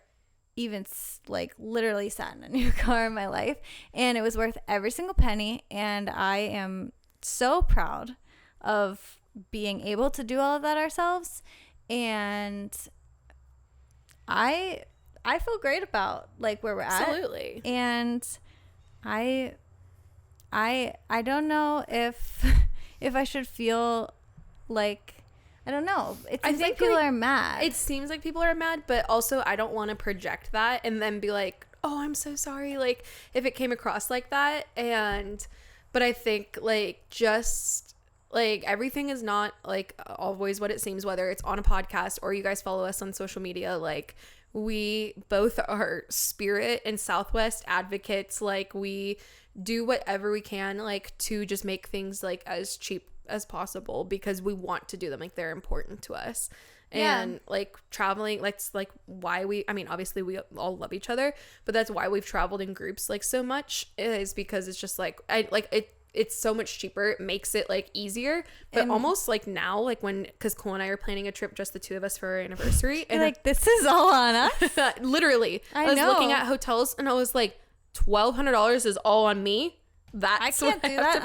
even, like, literally sat in a new car in my life. And it was worth every single penny. And I am so proud of being able to do all of that ourselves. And I feel great about like where we're at. Absolutely. And I don't know if I should feel like, I don't know. It seems like people are mad. It seems like people are mad, but also I don't want to project that and then be like, oh, I'm so sorry, like if it came across like that. But I think like just like everything is not like always what it seems, whether it's on a podcast or you guys follow us on social media. Like we both are Spirit and Southwest advocates. Like we do whatever we can like to just make things like as cheap as possible because we want to do them, like they're important to us. And like traveling, that's like why I mean obviously we all love each other, but that's why we've traveled in groups like so much, is because it's just like it's so much cheaper. It makes it like easier, but almost like now, like because Cole and I are planning a trip, just the two of us for our anniversary, and like this is all on us. Literally, I was looking at hotels and I was like, $1,200 is all on me. I can't do that.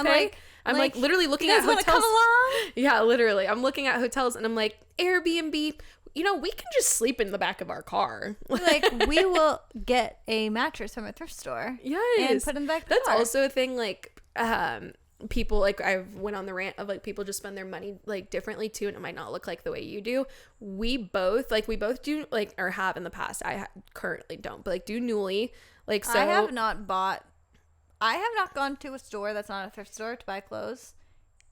I'm like literally looking at hotels. Come along? Yeah, literally. I'm looking at hotels and I'm like, Airbnb, you know, we can just sleep in the back of our car. Like we will get a mattress from a thrift store. Yes. And put in the back of the That's car. also a thing, like people, like I went on the rant of like people just spend their money like differently too, and it might not look like the way you do. We both do like, or have in the past. I currently don't, but like do Nuuly. Like so I have not gone to a store that's not a thrift store to buy clothes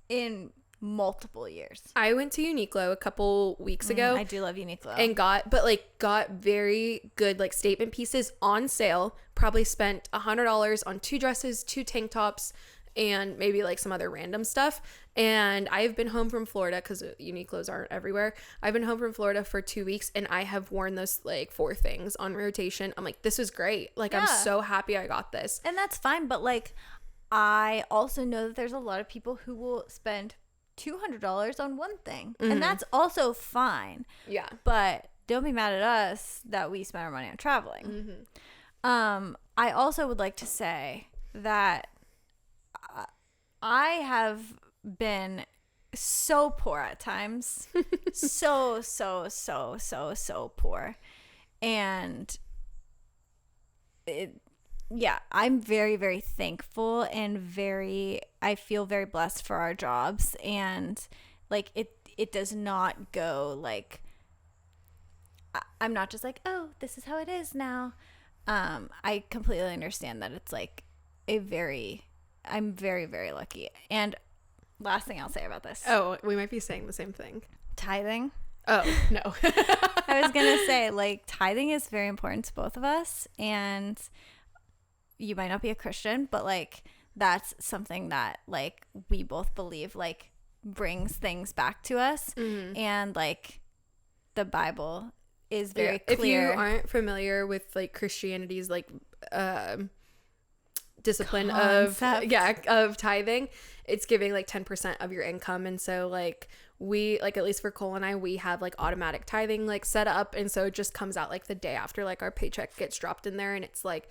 in multiple years. I went to Uniqlo a couple weeks ago. I do love Uniqlo. And got very good like statement pieces on sale. Probably spent $100 on 2 dresses, 2 tank tops, and maybe like some other random stuff. And I've been home from Florida because Uniqlos aren't everywhere. I've been home from Florida for 2 weeks and I have worn those like 4 things on rotation. I'm like, this was great. Like, I'm so happy I got this. And that's fine. But like, I also know that there's a lot of people who will spend $200 on one thing. Mm-hmm. And that's also fine. Yeah. But don't be mad at us that we spend our money on traveling. Mm-hmm. I also would like to say that I have been so poor at times. so poor. And I'm very, very thankful and I feel very blessed for our jobs. And like it does not go like, I'm not just like, oh, this is how it is now. I completely understand that it's like I'm very, very lucky. And last thing I'll say about this. Oh, we might be saying the same thing. Tithing. Oh, no. I was going to say, like, tithing is very important to both of us. And you might not be a Christian, but, like, that's something that, like, we both believe, like, brings things back to us. Mm-hmm. And, like, the Bible is very clear. If you aren't familiar with, like, Christianity's, like, discipline of tithing, it's giving like 10% of your income. And so like we, like at least for Cole and I, we have like automatic tithing like set up, and so it just comes out like the day after like our paycheck gets dropped in there, and it's like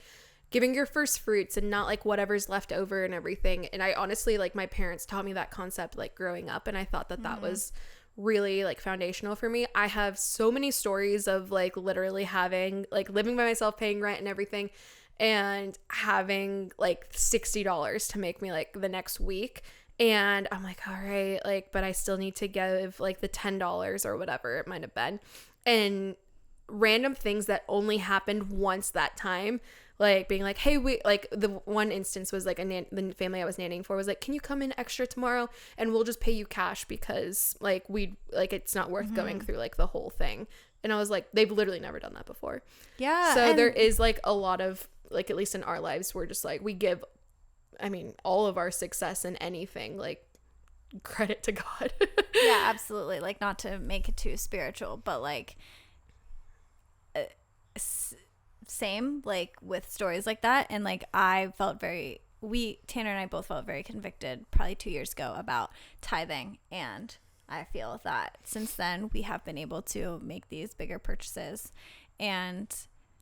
giving your first fruits and not like whatever's left over and everything. And I honestly, like, my parents taught me that concept like growing up, and I thought that that was really like foundational for me. I have so many stories of like literally having like living by myself, paying rent and everything, and having like $60 to make me like the next week. And I'm like, all right, like, but I still need to give like the $10 or whatever it might have been. And random things that only happened once that time, like being like, hey, we, like the one instance was like the family I was nannying for was like, can you come in extra tomorrow and we'll just pay you cash because like it's not worth going through like the whole thing. And I was like, they've literally never done that before. Yeah. So there is like a lot of like, at least in our lives, we're just like, we give, I mean, all of our success in anything, like credit to God. Yeah, absolutely. Like, not to make it too spiritual, but like same like with stories like that. And like I felt Tanner and I both felt very convicted probably 2 years ago about tithing, and I feel that since then we have been able to make these bigger purchases. And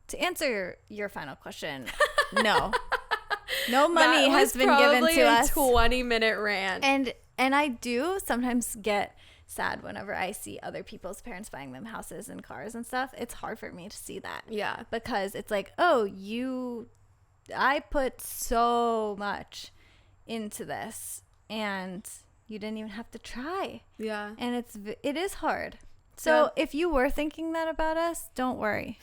to answer your final question, no. No money has been given to us. 20-minute rant. And I do sometimes get sad whenever I see other people's parents buying them houses and cars and stuff. It's hard for me to see that. Yeah. Because it's like, oh, I put so much into this and you didn't even have to try. Yeah. And it is hard. So if you were thinking that about us, don't worry.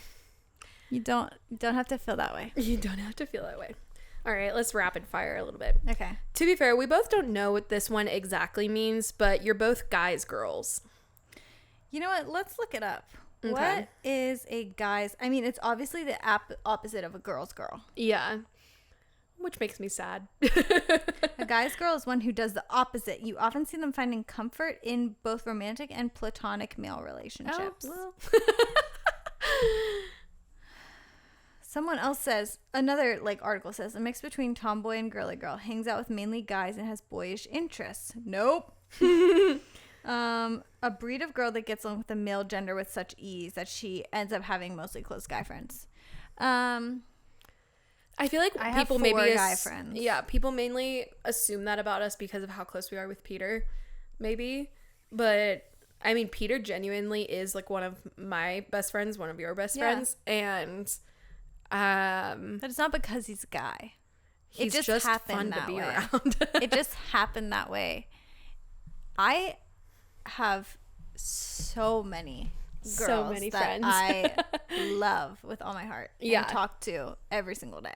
You don't have to feel that way. You don't have to feel that way. All right, let's rapid fire a little bit. Okay. To be fair, we both don't know what this one exactly means, but you're both guys, girls. You know what? Let's look it up. Okay. What is a guy's... I mean, it's obviously the opposite of a girl's girl. Yeah. Which makes me sad. A guy's girl is one who does the opposite. You often see them finding comfort in both romantic and platonic male relationships. Oh, well. Someone else says, another article says, a mix between tomboy and girly girl, hangs out with mainly guys and has boyish interests. Nope. A breed of girl that gets along with the male gender with such ease that she ends up having mostly close guy friends. I feel like I people have 4 maybe guy friends. Yeah, people mainly assume that about us because of how close we are with Peter, maybe. But I mean, Peter genuinely is one of my best friends, one of your best friends, and but it's not because he's a guy. He's it just happened fun to be way. around. It just happened that way. I have so many girls that friends. I love with all my heart. Yeah. And talk to every single day.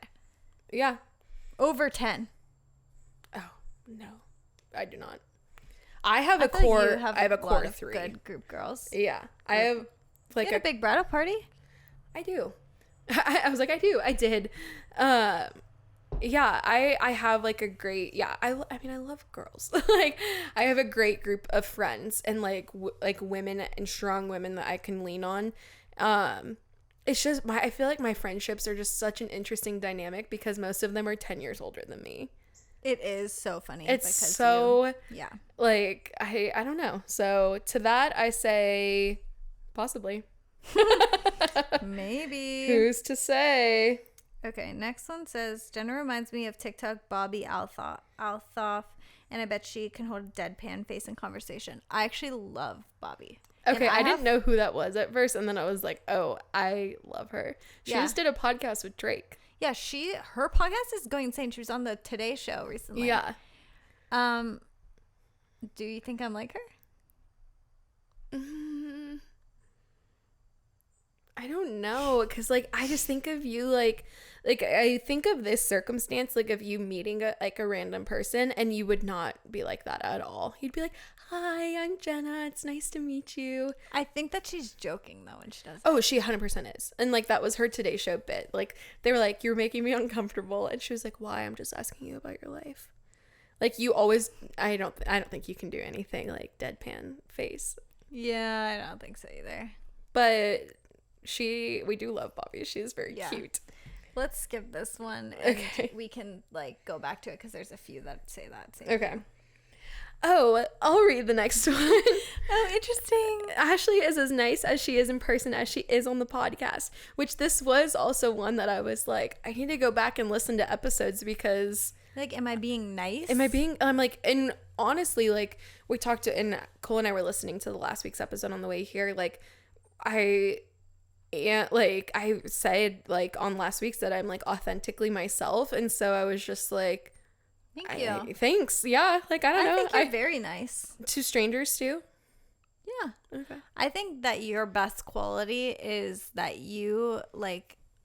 Yeah. Over 10. Oh, no. I do not. I have a core. I have a core 3. Good group girls. Yeah. I have you had a big bridal party? I do. I was like, I do. I did. Yeah, I have a great, I mean, I love girls. I have a great group of friends and women and strong women that I can lean on. It's just I feel like my friendships are just such an interesting dynamic because most of them are 10 years older than me. It is so funny. It's so, yeah. I don't know. So to that, I say possibly. Maybe. Who's to say? Okay, next one says, Jenna reminds me of TikTok Bobby Althoff, and I bet she can hold a deadpan face in conversation. I actually love Bobby. Okay, I didn't know who that was at first, and then I was like, oh, I love her. She just did a podcast with Drake. Yeah, her podcast is going insane. She was on the Today Show recently. Yeah. Do you think I'm like her? I don't know, because I just think of you I think of this circumstance of you meeting a random person, and you would not be like that at all. You'd be like, hi, I'm Jenna, it's nice to meet you. I think that she's joking though when she does Oh, she 100% is. And that was her Today Show bit. They were like, you're making me uncomfortable, and she was like, why? I'm just asking you about your life. You always, I don't think you can do anything deadpan face. Yeah, I don't think so either. But we do love Bobby. She is very cute. Let's skip this one and we can go back to it because there's a few that say that same Okay. thing. Oh, I'll read the next one. Oh, interesting. Ashley is as nice as she is in person as she is on the podcast, which this was also one that I was like, I need to go back and listen to episodes because am I being nice? And honestly, we talked to, and Cole and I were listening to the last week's episode on the way here. I said on last week's that I'm authentically myself, and so I was just like, thank you. Thanks. Yeah. I don't know. I think you're very nice. To strangers too? Yeah. Okay. I think that your best quality is that you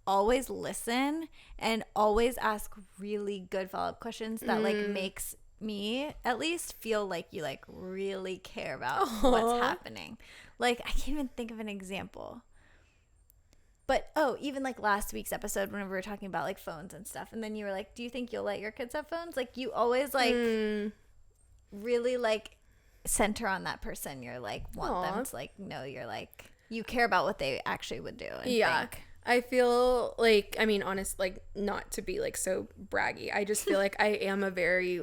always listen and always ask really good follow-up questions that makes me at least feel like you really care about what's happening. I can't even think of an example. But, even last week's episode, whenever we were talking about phones and stuff, and then you were like, do you think you'll let your kids have phones? You always really center on that person. You're want them to know you're you care about what they actually would do. And think. I feel honest, not to be so braggy. I just feel I am a very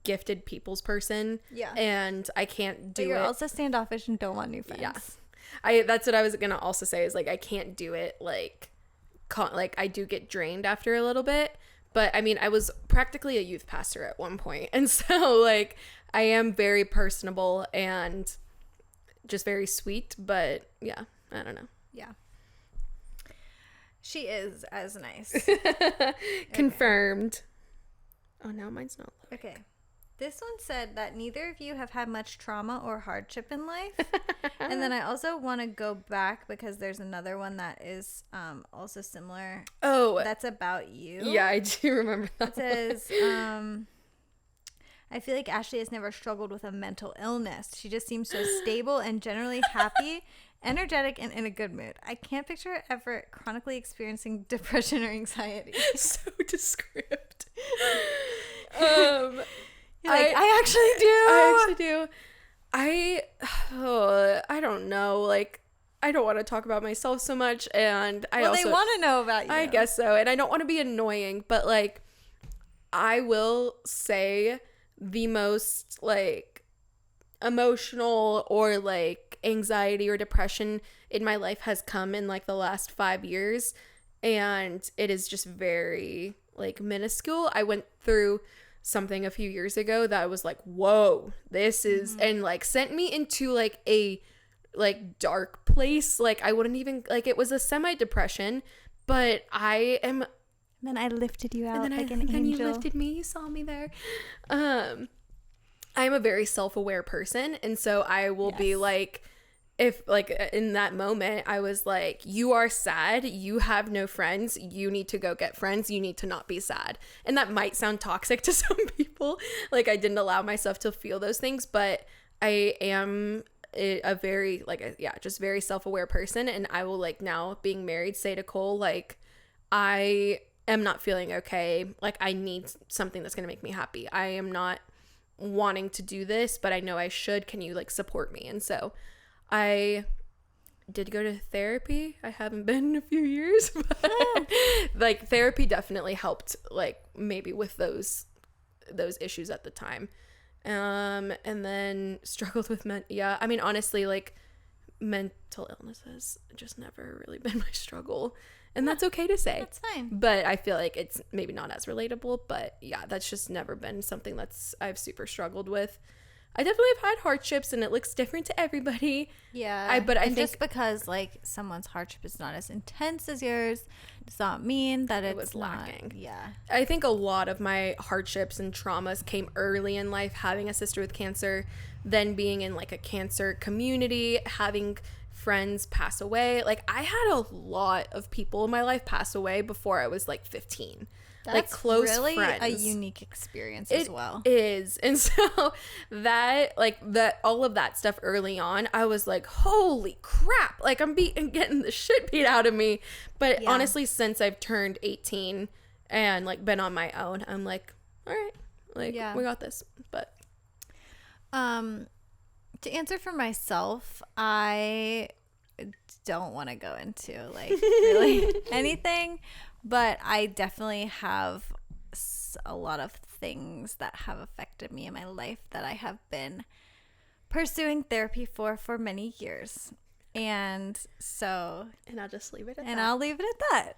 gifted people's person. Yeah. And I can't do it. You're also standoffish and don't want new friends. Yeah. That's what I was gonna also say is I can't do it I do get drained after a little bit, But I mean, I was practically a youth pastor at one point. And so like I am very personable and just very sweet, but yeah, I don't know. Yeah. She is as nice. Confirmed. Oh, now mine's not loading. Okay. This one said that neither of you have had much trauma or hardship in life. And then I also want to go back because there's another one that is also similar. Oh. That's about you. Yeah, I do remember that. It says, I feel like Ashley has never struggled with a mental illness. She just seems so stable and generally happy, energetic, and in a good mood. I can't picture her ever chronically experiencing depression or anxiety. So descriptive. I actually do. I don't know. Like, I don't want to talk about myself so much, and they want to know about you. I guess so, and I don't want to be annoying, but like, I will say the most like emotional or like anxiety or depression in my life has come in like the last 5 years, and it is just very like minuscule. I went through something a few years ago that I was like, whoa, this is, and like sent me into like a like dark place. Like I wouldn't even, like, it was a semi-depression, but I am, then I lifted you out and then like an angel. And you lifted me, you saw me there. I'm a very self-aware person, and so I will be like, if like in that moment I was like, you are sad, you have no friends, you need to go get friends, you need to not be sad. And that might sound toxic to some people, like I didn't allow myself to feel those things, but I am a very like just very self-aware person, and I will like now being married say to Cole, like, I am not feeling okay, like I need something that's gonna make me happy. I am not wanting to do this, but I know I should. Can you like support me? And so I did go to therapy. I haven't been in a few years, but like therapy definitely helped, like maybe with those issues at the time. And then struggled with I mean, honestly, like mental illness has just never really been my struggle, and that's okay to say. That's fine. But I feel like it's maybe not as relatable, but yeah, that's just never been something I've super struggled with. I definitely have had hardships, and it looks different to everybody. Yeah. I think just because like someone's hardship is not as intense as yours does not mean that it was lacking. Yeah. I think a lot of my hardships and traumas came early in life, having a sister with cancer, then being in like a cancer community, having friends pass away. Like I had a lot of people in my life pass away before I was like 15. That's like close really friends. A unique experience as well. It is. And so all of that stuff early on, I was like, holy crap, like I'm getting the shit beat out of me. But honestly, since I've turned 18 and like been on my own, I'm like, all right, like we got this. But to answer for myself, I don't want to go into like really anything, but I definitely have a lot of things that have affected me in my life that I have been pursuing therapy for many years. And so, and I'll just leave it at that. And I'll leave it at that.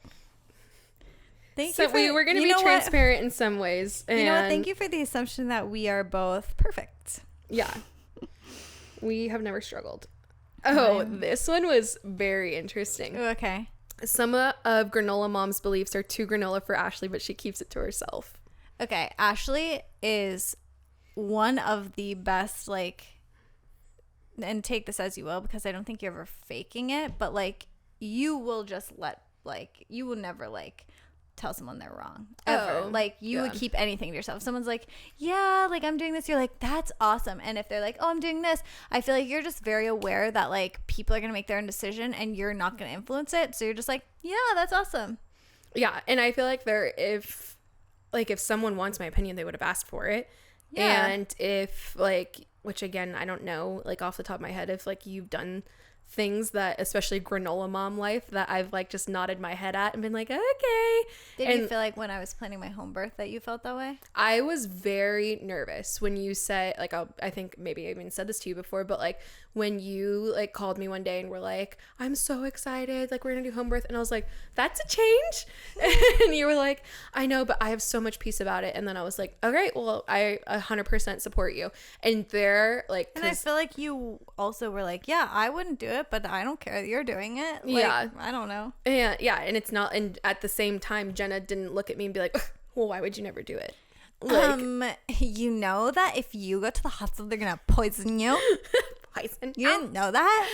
Thank you. So we were going to be transparent in some ways. And you know what? Thank you for the assumption that we are both perfect. Yeah. We have never struggled. Oh, this one was very interesting. Ooh, okay. Some of Granola Mom's beliefs are too granola for Ashley, but she keeps it to herself. Okay. Ashley is one of the best, like, and take this as you will, because I don't think you're ever faking it, but like you will just you will never like tell someone they're wrong ever. Like you would keep anything to yourself. If someone's like, yeah, like I'm doing this, you're like, that's awesome. And if they're like, oh, I'm doing this, I feel like you're just very aware that like people are gonna make their own decision and you're not gonna influence it, so you're just like, yeah, that's awesome. Yeah. And I feel like if someone wants my opinion, they would have asked for it. And if like, which again, I don't know, like off the top of my head, if like you've done things that, especially granola mom life, that I've like just nodded my head at and been like, okay. Did you feel like when I was planning my home birth that you felt that way? I was very nervous when you said, like, I think maybe I even said this to you before, but like when you like called me one day and were like, I'm so excited, like we're gonna do home birth, and I was like, that's a change. And you were like, I know, but I have so much peace about it. And then I was like, okay, well, I 100% support you. And they're like, and I feel like you also were like, yeah, I wouldn't do it, but I don't care that you're doing it. Like, yeah, I don't know. Yeah, and it's not, and at the same time, Jenna didn't look at me and be like, well, why would you never do it? Like, you know that if you go to the hospital, they're gonna poison you. Poison. You didn't know that?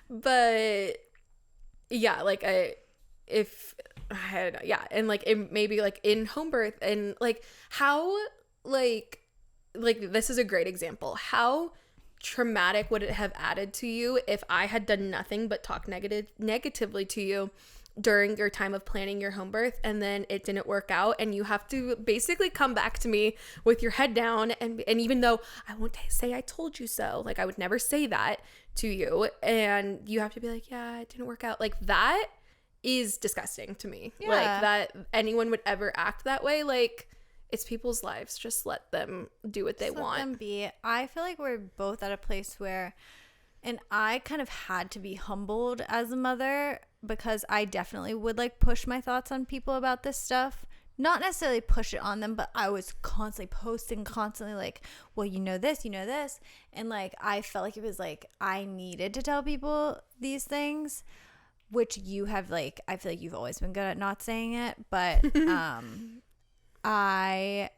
But yeah, like and like it maybe like in home birth, and like how like this is a great example. How traumatic would it have added to you if I had done nothing but talk negatively to you during your time of planning your home birth, and then it didn't work out, and you have to basically come back to me with your head down, and even though I won't say I told you so, like I would never say that to you, and you have to be like, yeah, it didn't work out. Like that is disgusting to me. Yeah. Like that anyone would ever act that way. Like, it's people's lives, just let them do what they want. Let them be. I feel like we're both at a place where, and I kind of had to be humbled as a mother, because I definitely would like push my thoughts on people about this stuff. Not necessarily push it on them, but I was constantly posting, constantly like, well, you know this. And like, I felt like it was like, I needed to tell people these things, which you have like, I feel like you've always been good at not saying it. But I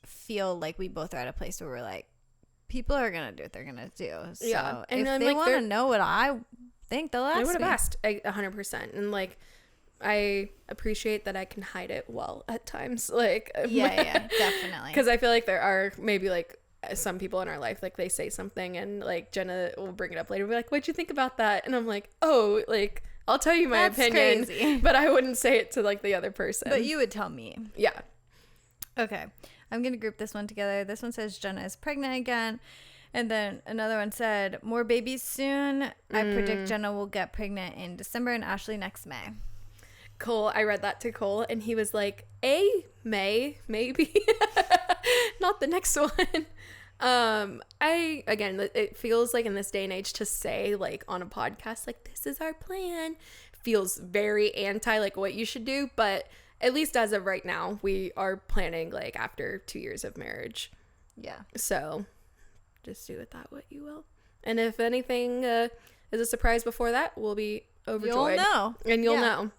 feel like we both are at a place where we're like, people are going to do what they're going to do. So yeah. And if they like, want to know what I think, they'll ask me. I would have asked 100%. And like, I appreciate that I can hide it well at times. Like, yeah, definitely. Because I feel like there are maybe like some people in our life, like they say something and like Jenna will bring it up later and be like, what'd you think about that? And I'm like, oh, like, I'll tell you my opinion, crazy. But I wouldn't say it to like the other person. But you would tell me. Yeah. Okay. I'm going to group this one together. This one says Jenna is pregnant again. And then another one said, more babies soon. I predict Jenna will get pregnant in December and Ashley next May. Cole, I read that to Cole and he was like, May, maybe. Not the next one. It feels like in this day and age to say like on a podcast, like this is our plan, feels very anti like what you should do. But at least as of right now, we are planning like after 2 years of marriage. Yeah. So just do with that what you will. And if anything is a surprise before that, we'll be overjoyed. You'll know. And you'll know.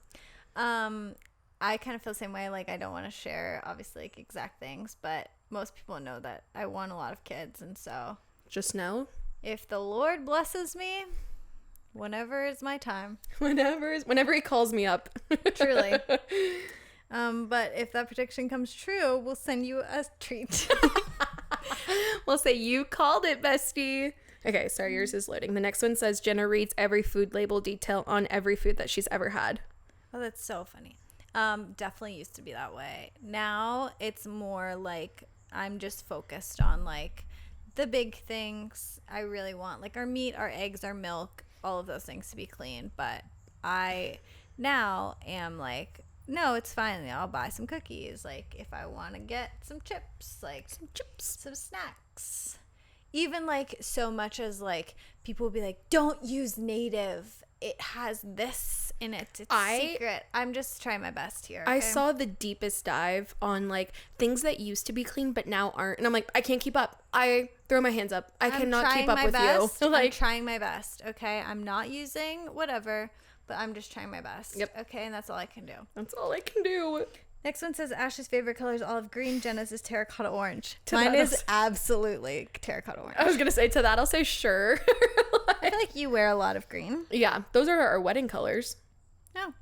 I kind of feel the same way. Like, I don't want to share, obviously, like, exact things, but most people know that I want a lot of kids. And so just know, if the Lord blesses me, whenever is my time. Whenever he calls me up. Truly. But if that prediction comes true, we'll send you a treat. We'll say you called it, bestie. Okay, sorry, yours is loading. The next one says Jenna reads every food label detail on every food that she's ever had. Oh, that's so funny. Definitely used to be that way. Now it's more like I'm just focused on like the big things I really want, like our meat, our eggs, our milk, all of those things to be clean. But I now am like, no, it's fine. I'll buy some cookies. Like if I want to get some chips, like some snacks. Even like so much as like people will be like, don't use native. It has this in it. It's secret. I'm just trying my best here. Okay? I saw the deepest dive on like things that used to be clean but now aren't. And I'm like, I can't keep up. I throw my hands up. I cannot keep up with you. Like, I'm trying my best. Okay. I'm not using whatever, but I'm just trying my best. Yep. Okay. And that's all I can do. That's all I can do. Next one says Ashley's favorite color is olive green. Jenna's is terracotta orange. Mine is absolutely terracotta orange. I was going to say to that, I'll say sure. I feel like you wear a lot of green. Yeah. Those are our wedding colors. No.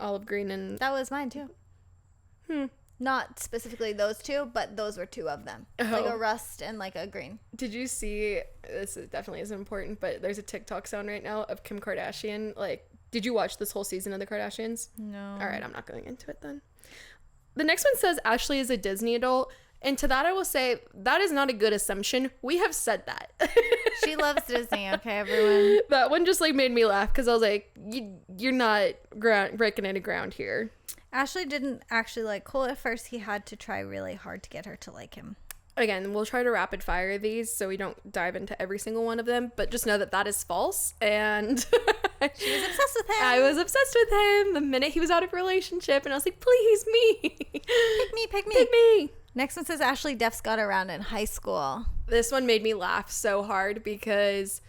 Olive green and... That was mine too. Not specifically those two, but those were two of them. Oh. Like a rust and like a green. Did you see... This definitely isn't important, but there's a TikTok sound right now of Kim Kardashian. Like, did you watch this whole season of the Kardashians? No. All right, I'm not going into it then. The next one says Ashley is a Disney adult. And to that I will say, that is not a good assumption. We have said that. She loves Disney, okay, everyone? That one just like made me laugh because I was like, you're not breaking any ground here. Ashley didn't actually like Cole at first. He had to try really hard to get her to like him. Again, we'll try to rapid fire these so we don't dive into every single one of them, but just know that that is false. And she was obsessed with him. I was obsessed with him the minute he was out of a relationship, and I was like, please, me. Pick me. Pick me. Next one says Ashley Defs got around in high school. This one made me laugh so hard because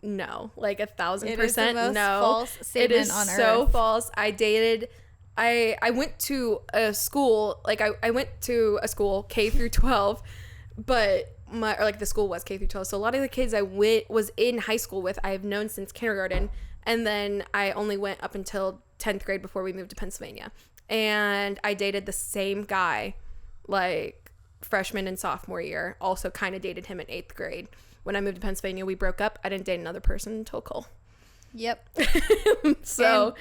no, like 1,000% It is the most no. false statement it is on so earth. false. I went to a school, like I went to a school K through 12, but the school was K through 12. So a lot of the kids I was in high school with, I have known since kindergarten. And then I only went up until 10th grade before we moved to Pennsylvania. And I dated the same guy, like freshman and sophomore year. Also kind of dated him in 8th grade. When I moved to Pennsylvania, we broke up. I didn't date another person until Cole. Yep. So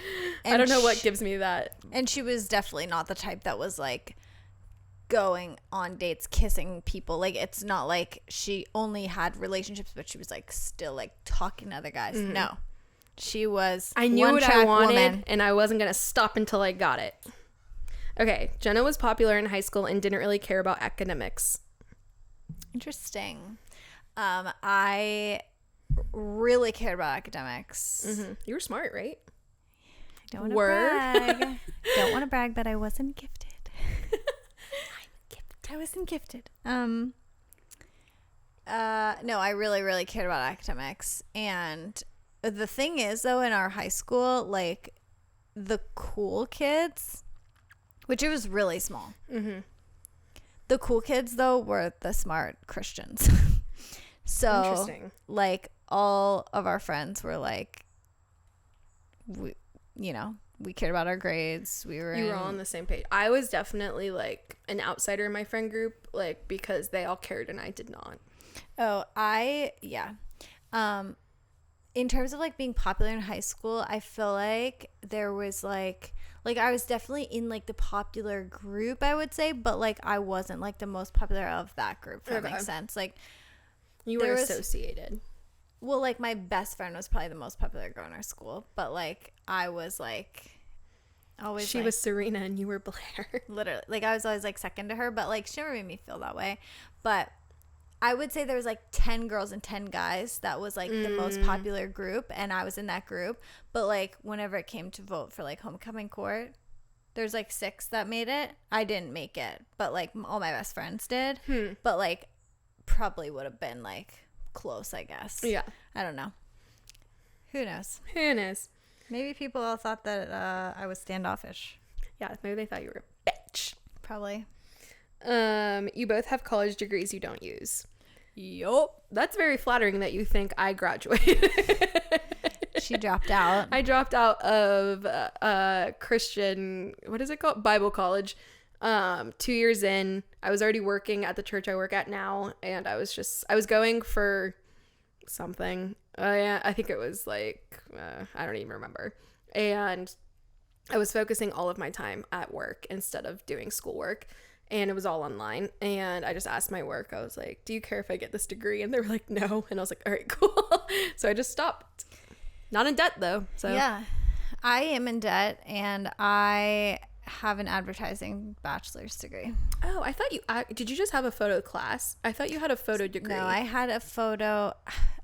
and I don't know what gives me that. And she was definitely not the type that was like going on dates, kissing people. Like, it's not like she only had relationships, but she was like still like talking to other guys. Mm-hmm. No. She was I knew what I wanted, woman. And I wasn't going to stop until I got it. Okay. Jenna was popular in high school and didn't really care about academics. Interesting. I really cared about academics. Mm-hmm. You were smart, right? I don't want to brag. Don't want to brag, but I wasn't gifted. I wasn't gifted. No, I really, really cared about academics. And the thing is, though, in our high school, like, the cool kids, which it was really small. Mm-hmm. The cool kids, though, were the smart Christians. So, interesting. Like, all of our friends were like, we cared about our grades. You were all on the same page. I was definitely like an outsider in my friend group, like, because they all cared and I did not. Oh, yeah. In terms of like being popular in high school, I feel like there was like I was definitely in like the popular group, I would say, but like I wasn't like the most popular of that group, if that makes sense. Like, you were associated. Well, like, my best friend was probably the most popular girl in our school, but like I was like always she was Serena and you were Blair. Literally, like, I was always like second to her, but like she never made me feel that way. But I would say there was like 10 girls and 10 guys. That was like the most popular group, and I was in that group. But like whenever it came to vote for like homecoming court, there's like 6 that made it. I didn't make it, but like all my best friends did. But like probably would have been like close, I guess. Yeah. I don't know. Who knows? Maybe people all thought that I was standoffish. Yeah, maybe they thought you were a bitch. Probably. You both have college degrees you don't use. Yup. That's very flattering that you think I graduated. She dropped out. I dropped out of Christian, what is it called? Bible college. 2 years in. I was already working at the church I work at now, and I was going for something. Yeah, I think it was like, I don't even remember. And I was focusing all of my time at work instead of doing schoolwork. And it was all online. And I just asked my work, I was like, do you care if I get this degree? And they were like, no. And I was like, all right, cool. So I just stopped. Not in debt, though. So yeah, I am in debt, and I have an advertising bachelor's degree. Oh, I thought did you just have a photo class? I thought you had a photo degree. No, I had a photo.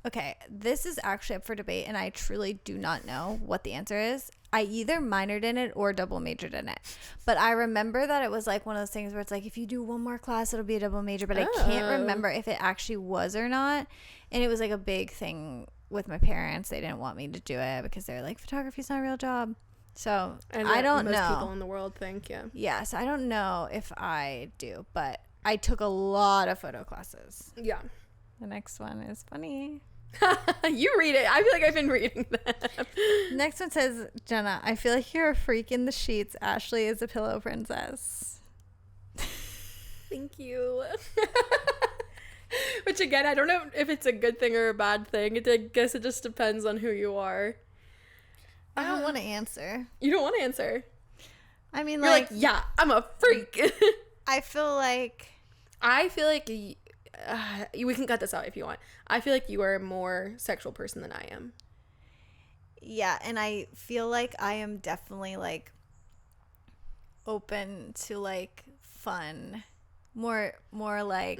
Okay, this is actually up for debate, and I truly do not know what the answer is. I either minored in it or double majored in it. But I remember that it was like one of those things where it's like, if you do one more class, it'll be a double major. But I can't remember if it actually was or not. And it was like a big thing with my parents. They didn't want me to do it because they were like, photography's not a real job. So I don't know. Most people in the world think, yeah. Yes, I don't know if I do, but I took a lot of photo classes. Yeah. The next one is funny. You read it. I feel like I've been reading them. Next one says, Jenna, I feel like you're a freak in the sheets. Ashley is a pillow princess. Thank you. Which, again, I don't know if it's a good thing or a bad thing. I guess it just depends on who you are. I don't want to answer. You don't want to answer? I mean, you're like, yeah, I'm a freak. I feel like we can cut this out if you want. I feel like you are a more sexual person than I am. Yeah, and I feel like I am definitely like open to like fun, more like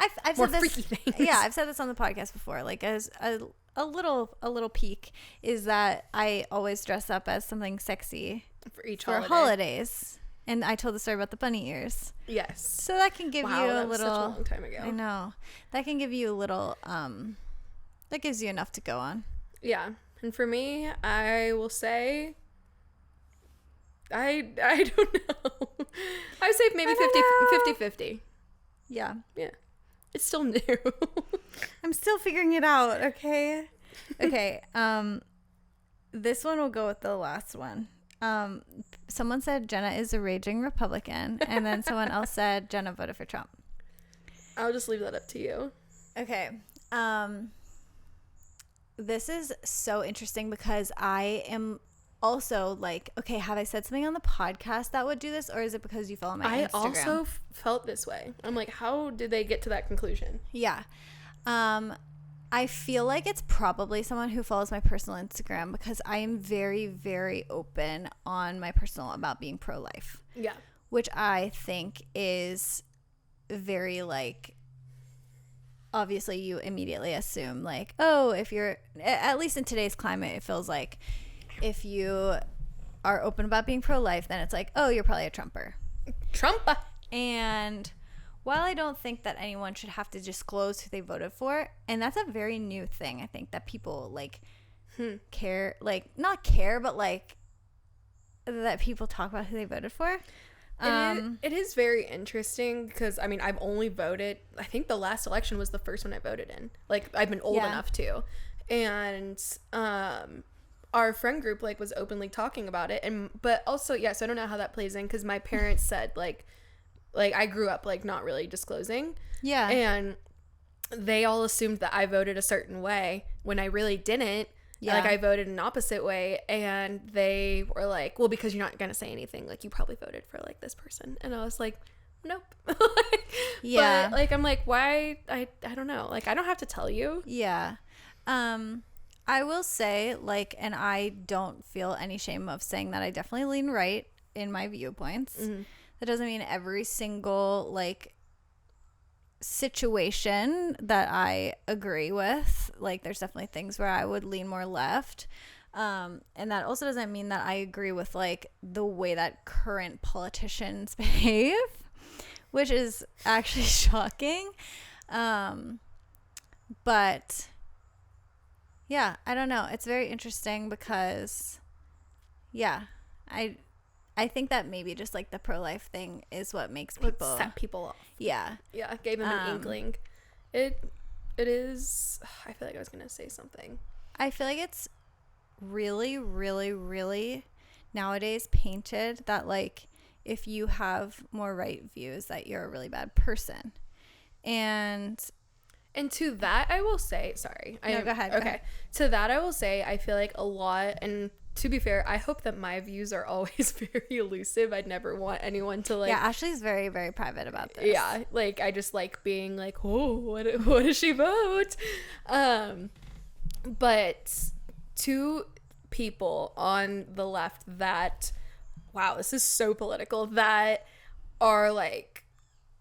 I've More said this, freaky things. yeah, I've said this on the podcast before. Like as a little peek is that I always dress up as something sexy for holidays. And I told the story about the bunny ears. Yes. So that can give you a that was little. such a long time ago. I know. That can give you a little. That gives you enough to go on. Yeah, and for me, I will say, I don't know. I would say maybe 50-50. Yeah. Yeah. It's still new. I'm still figuring it out. Okay. Okay. This one will go with the last one. Someone said Jenna is a raging Republican, and then someone else said Jenna voted for Trump. I'll just leave that up to you. Okay. This is so interesting because I am also like, okay, have I said something on the podcast that would do this, or is it because you follow my Instagram? I also felt this way. I'm like, how did they get to that conclusion? Yeah. I feel like it's probably someone who follows my personal Instagram because I am very, very open on my personal about being pro-life. Yeah. Which I think is very like, obviously you immediately assume like, oh, if you're, at least in today's climate, it feels like if you are open about being pro-life, then it's like, oh, you're probably a Trumper. Trumpa. And while I don't think that anyone should have to disclose who they voted for, and that's a very new thing, I think, that people like care, like not care, but like that people talk about who they voted for. It is very interesting because I mean I've only voted, I think the last election was the first one I voted in. Like I've been old enough to, and our friend group like was openly talking about it, and but also yes, I don't know how that plays in because my parents said like I grew up like not really disclosing. Yeah. And they all assumed that I voted a certain way when I really didn't. Yeah. Like I voted an opposite way, and they were like, well, because you're not going to say anything, like you probably voted for like this person. And I was like, nope. Yeah. But like, I'm like, why? I don't know. Like, I don't have to tell you. Yeah. I will say like, and I don't feel any shame of saying that I definitely lean right in my viewpoints. Mm-hmm. That doesn't mean every single like situation that I agree with. Like there's definitely things where I would lean more left. And that also doesn't mean that I agree with like the way that current politicians behave, which is actually shocking. But yeah, I don't know. It's very interesting because yeah, I think that maybe just like the pro-life thing is what makes people set people off. Yeah. Yeah, gave them an inkling. It is, I feel like I was going to say something. I feel like it's really, really, really nowadays painted that like if you have more right views that you're a really bad person. And to that I will say, sorry. No, go ahead. Okay. Go ahead. To that I will say I feel like a lot, and to be fair, I hope that my views are always very elusive. I'd never want anyone to like. Yeah, Ashley's very, very private about this. Yeah, like I just like being like, oh, what does she vote? But to people on the left that, wow, this is so political, that are like,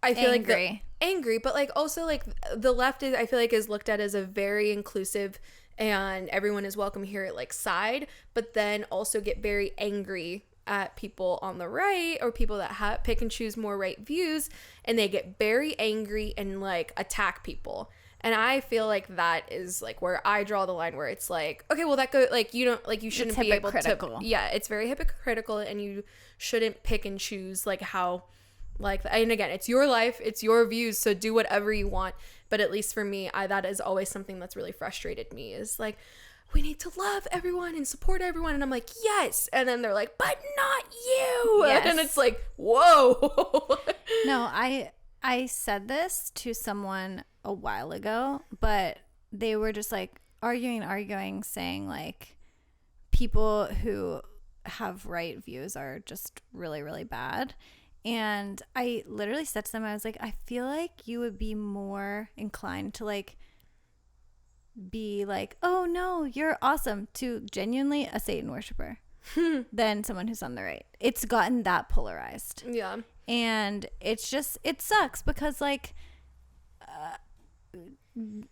I feel like angry, but like also like the left is, I feel like, is looked at as a very inclusive and everyone is welcome here like side, but then also get very angry at people on the right or people that pick and choose more right views, and they get very angry and like attack people. And I feel like that is like where I draw the line, where it's like, okay, well that go like you don't like you shouldn't be able to. Yeah, it's very hypocritical, and you shouldn't pick and choose like how like, and again, it's your life, it's your views, so do whatever you want. But at least for me, that is always something that's really frustrated me, is like, we need to love everyone and support everyone, and I'm like, yes, and then they're like, but not you. Yes. And it's like, whoa. No, I said this to someone a while ago, but they were just like arguing, saying like people who have right views are just really, really bad. And I literally said to them, I was like, I feel like you would be more inclined to like be like, oh no, you're awesome, to genuinely a Satan worshiper than someone who's on the right. It's gotten that polarized. Yeah. And it's just, it sucks because like,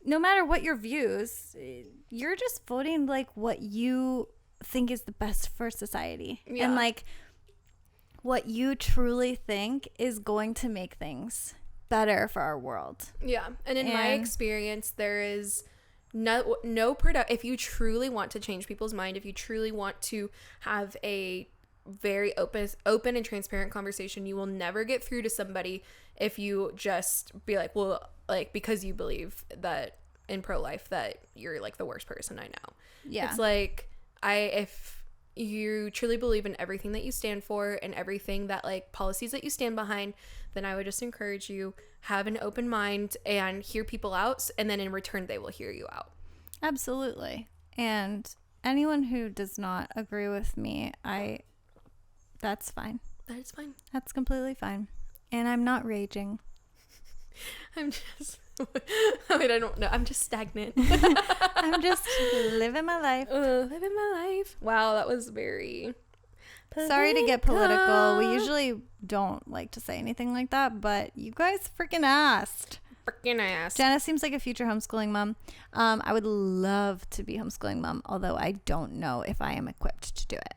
no matter what your views, you're just voting like what you think is the best for society. Yeah. And like what you truly think is going to make things better for our world. Yeah. And in my experience, there is no if you truly want to change people's mind, if you truly want to have a very open and transparent conversation, you will never get through to somebody if you just be like, well, like, because you believe that in pro-life that you're like the worst person I know. Yeah. It's like, if you truly believe in everything that you stand for and everything that like policies that you stand behind, then I would just encourage you, have an open mind and hear people out, and then in return they will hear you out. Absolutely. And anyone who does not agree with me, that's fine. That is fine. That's completely fine. And I'm not raging. I'm just I don't know. I'm just stagnant. I'm just living my life. Living my life. Wow, that was very political. Sorry to get political. We usually don't like to say anything like that, but you guys freaking asked. Jenna seems like a future homeschooling mom. I would love to be homeschooling mom, although I don't know if I am equipped to do it.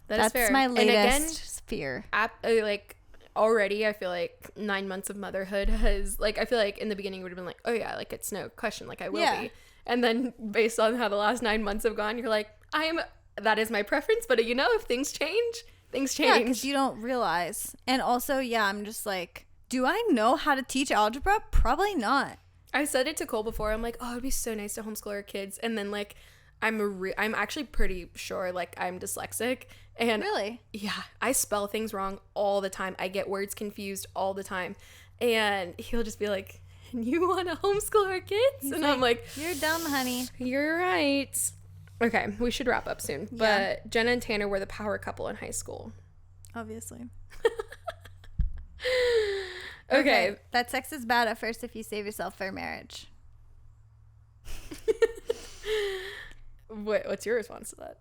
That's fair. My latest fear. Like already, I feel like 9 months of motherhood has, like, I feel like in the beginning you would have been like, oh yeah, like it's no question, like I will be. And then based on how the last 9 months have gone, you're like, that is my preference, but you know, if things change. Yeah, because you don't realize. And also, yeah, I'm just like, do I know how to teach algebra? Probably not. I said it to Cole before. I'm like, oh, it'd be so nice to homeschool our kids. And then like, I'm actually pretty sure like I'm dyslexic. And really? Yeah, I spell things wrong all the time. I get words confused all the time. And he'll just be like, and you want to homeschool our kids? He's and like, I'm like, you're dumb, honey. You're right. Okay, we should wrap up soon. Yeah. But Jenna and Tanner were the power couple in high school. Obviously. Okay. That sex is bad at first if you save yourself for marriage. What's your response to that?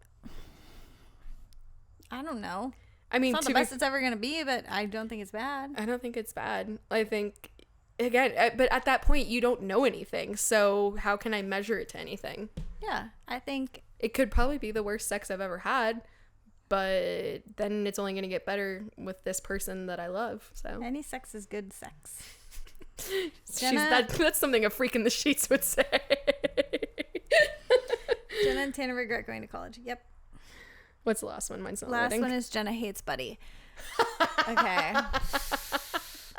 I don't know. I mean, it's not the best it's ever going to be, but I don't think it's bad. I don't think it's bad. I think, again, but at that point, you don't know anything. So how can I measure it to anything? Yeah, I think it could probably be the worst sex I've ever had, but then it's only going to get better with this person that I love. So any sex is good sex. That's something a freak in the sheets would say. Jenna and Tanner regret going to college. Yep. What's the last one? Mine's not last loading. One is Jenna hates Buddy. Okay.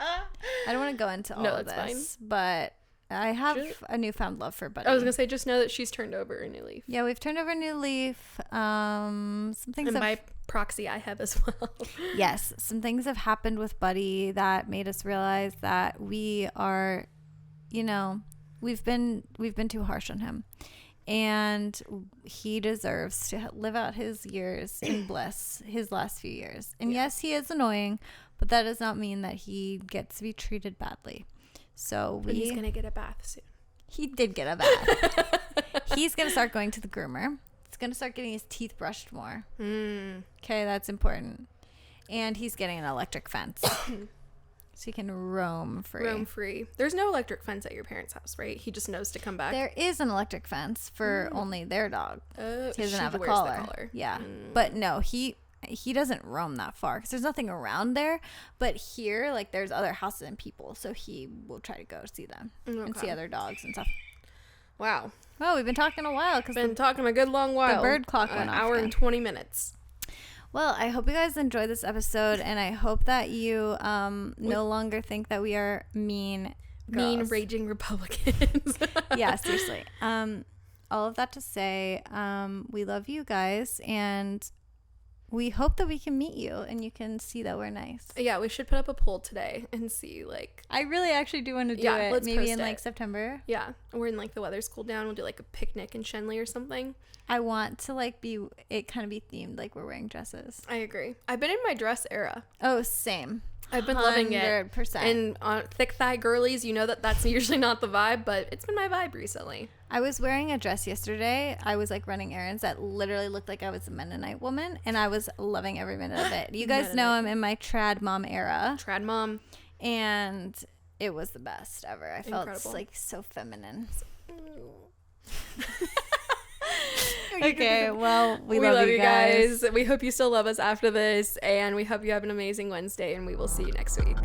I don't want to go into all of this, but I have a newfound love for Buddy. I was gonna say, just know that she's turned over a new leaf. Yeah, we've turned over a new leaf. Some things, and by proxy, I have as well. Yes, some things have happened with Buddy that made us realize that we are, we've been too harsh on him. And he deserves to live out his years in bliss, his last few years. And yes, he is annoying, but that does not mean that he gets to be treated badly. So he's going to get a bath soon. He did get a bath. He's going to start going to the groomer. He's going to start getting his teeth brushed more. Okay, that's important. And he's getting an electric fence. So he can roam free. There's no electric fence at your parents' house, right? He just knows to come back. There is an electric fence for only their dog. He doesn't have a collar. Yeah. But no, he doesn't roam that far because there's nothing around there. But here, like, there's other houses and people. So he will try to go see them and see other dogs and stuff. Wow. Well, we've been talking a while. Been talking a good long while. The bird clock went off. An hour and 20 minutes. Well, I hope you guys enjoyed this episode, and I hope that you no longer think that we are mean girls. Mean, raging Republicans. Yeah, seriously. All of that to say, we love you guys, and we hope that we can meet you and you can see that we're nice. Yeah, we should put up a poll today and see, like... I really actually do want to do it. Let's maybe post in it. like September. Yeah, when like the weather's cooled down, we'll do like a picnic in Shenley or something. I want to like be themed like we're wearing dresses. I agree. I've been in my dress era. Oh, same. I've been loving it. 100%. And thick thigh girlies, you know that's usually not the vibe, but it's been my vibe recently. I was wearing a dress yesterday. I was like running errands that literally looked like I was a Mennonite woman, and I was loving every minute of it. You guys know I'm in my trad mom era. Trad mom. And it was the best ever. I felt Incredible. like so feminine. Okay, well, we love you guys. We hope you still love us after this, and we hope you have an amazing Wednesday, and we will see you next week.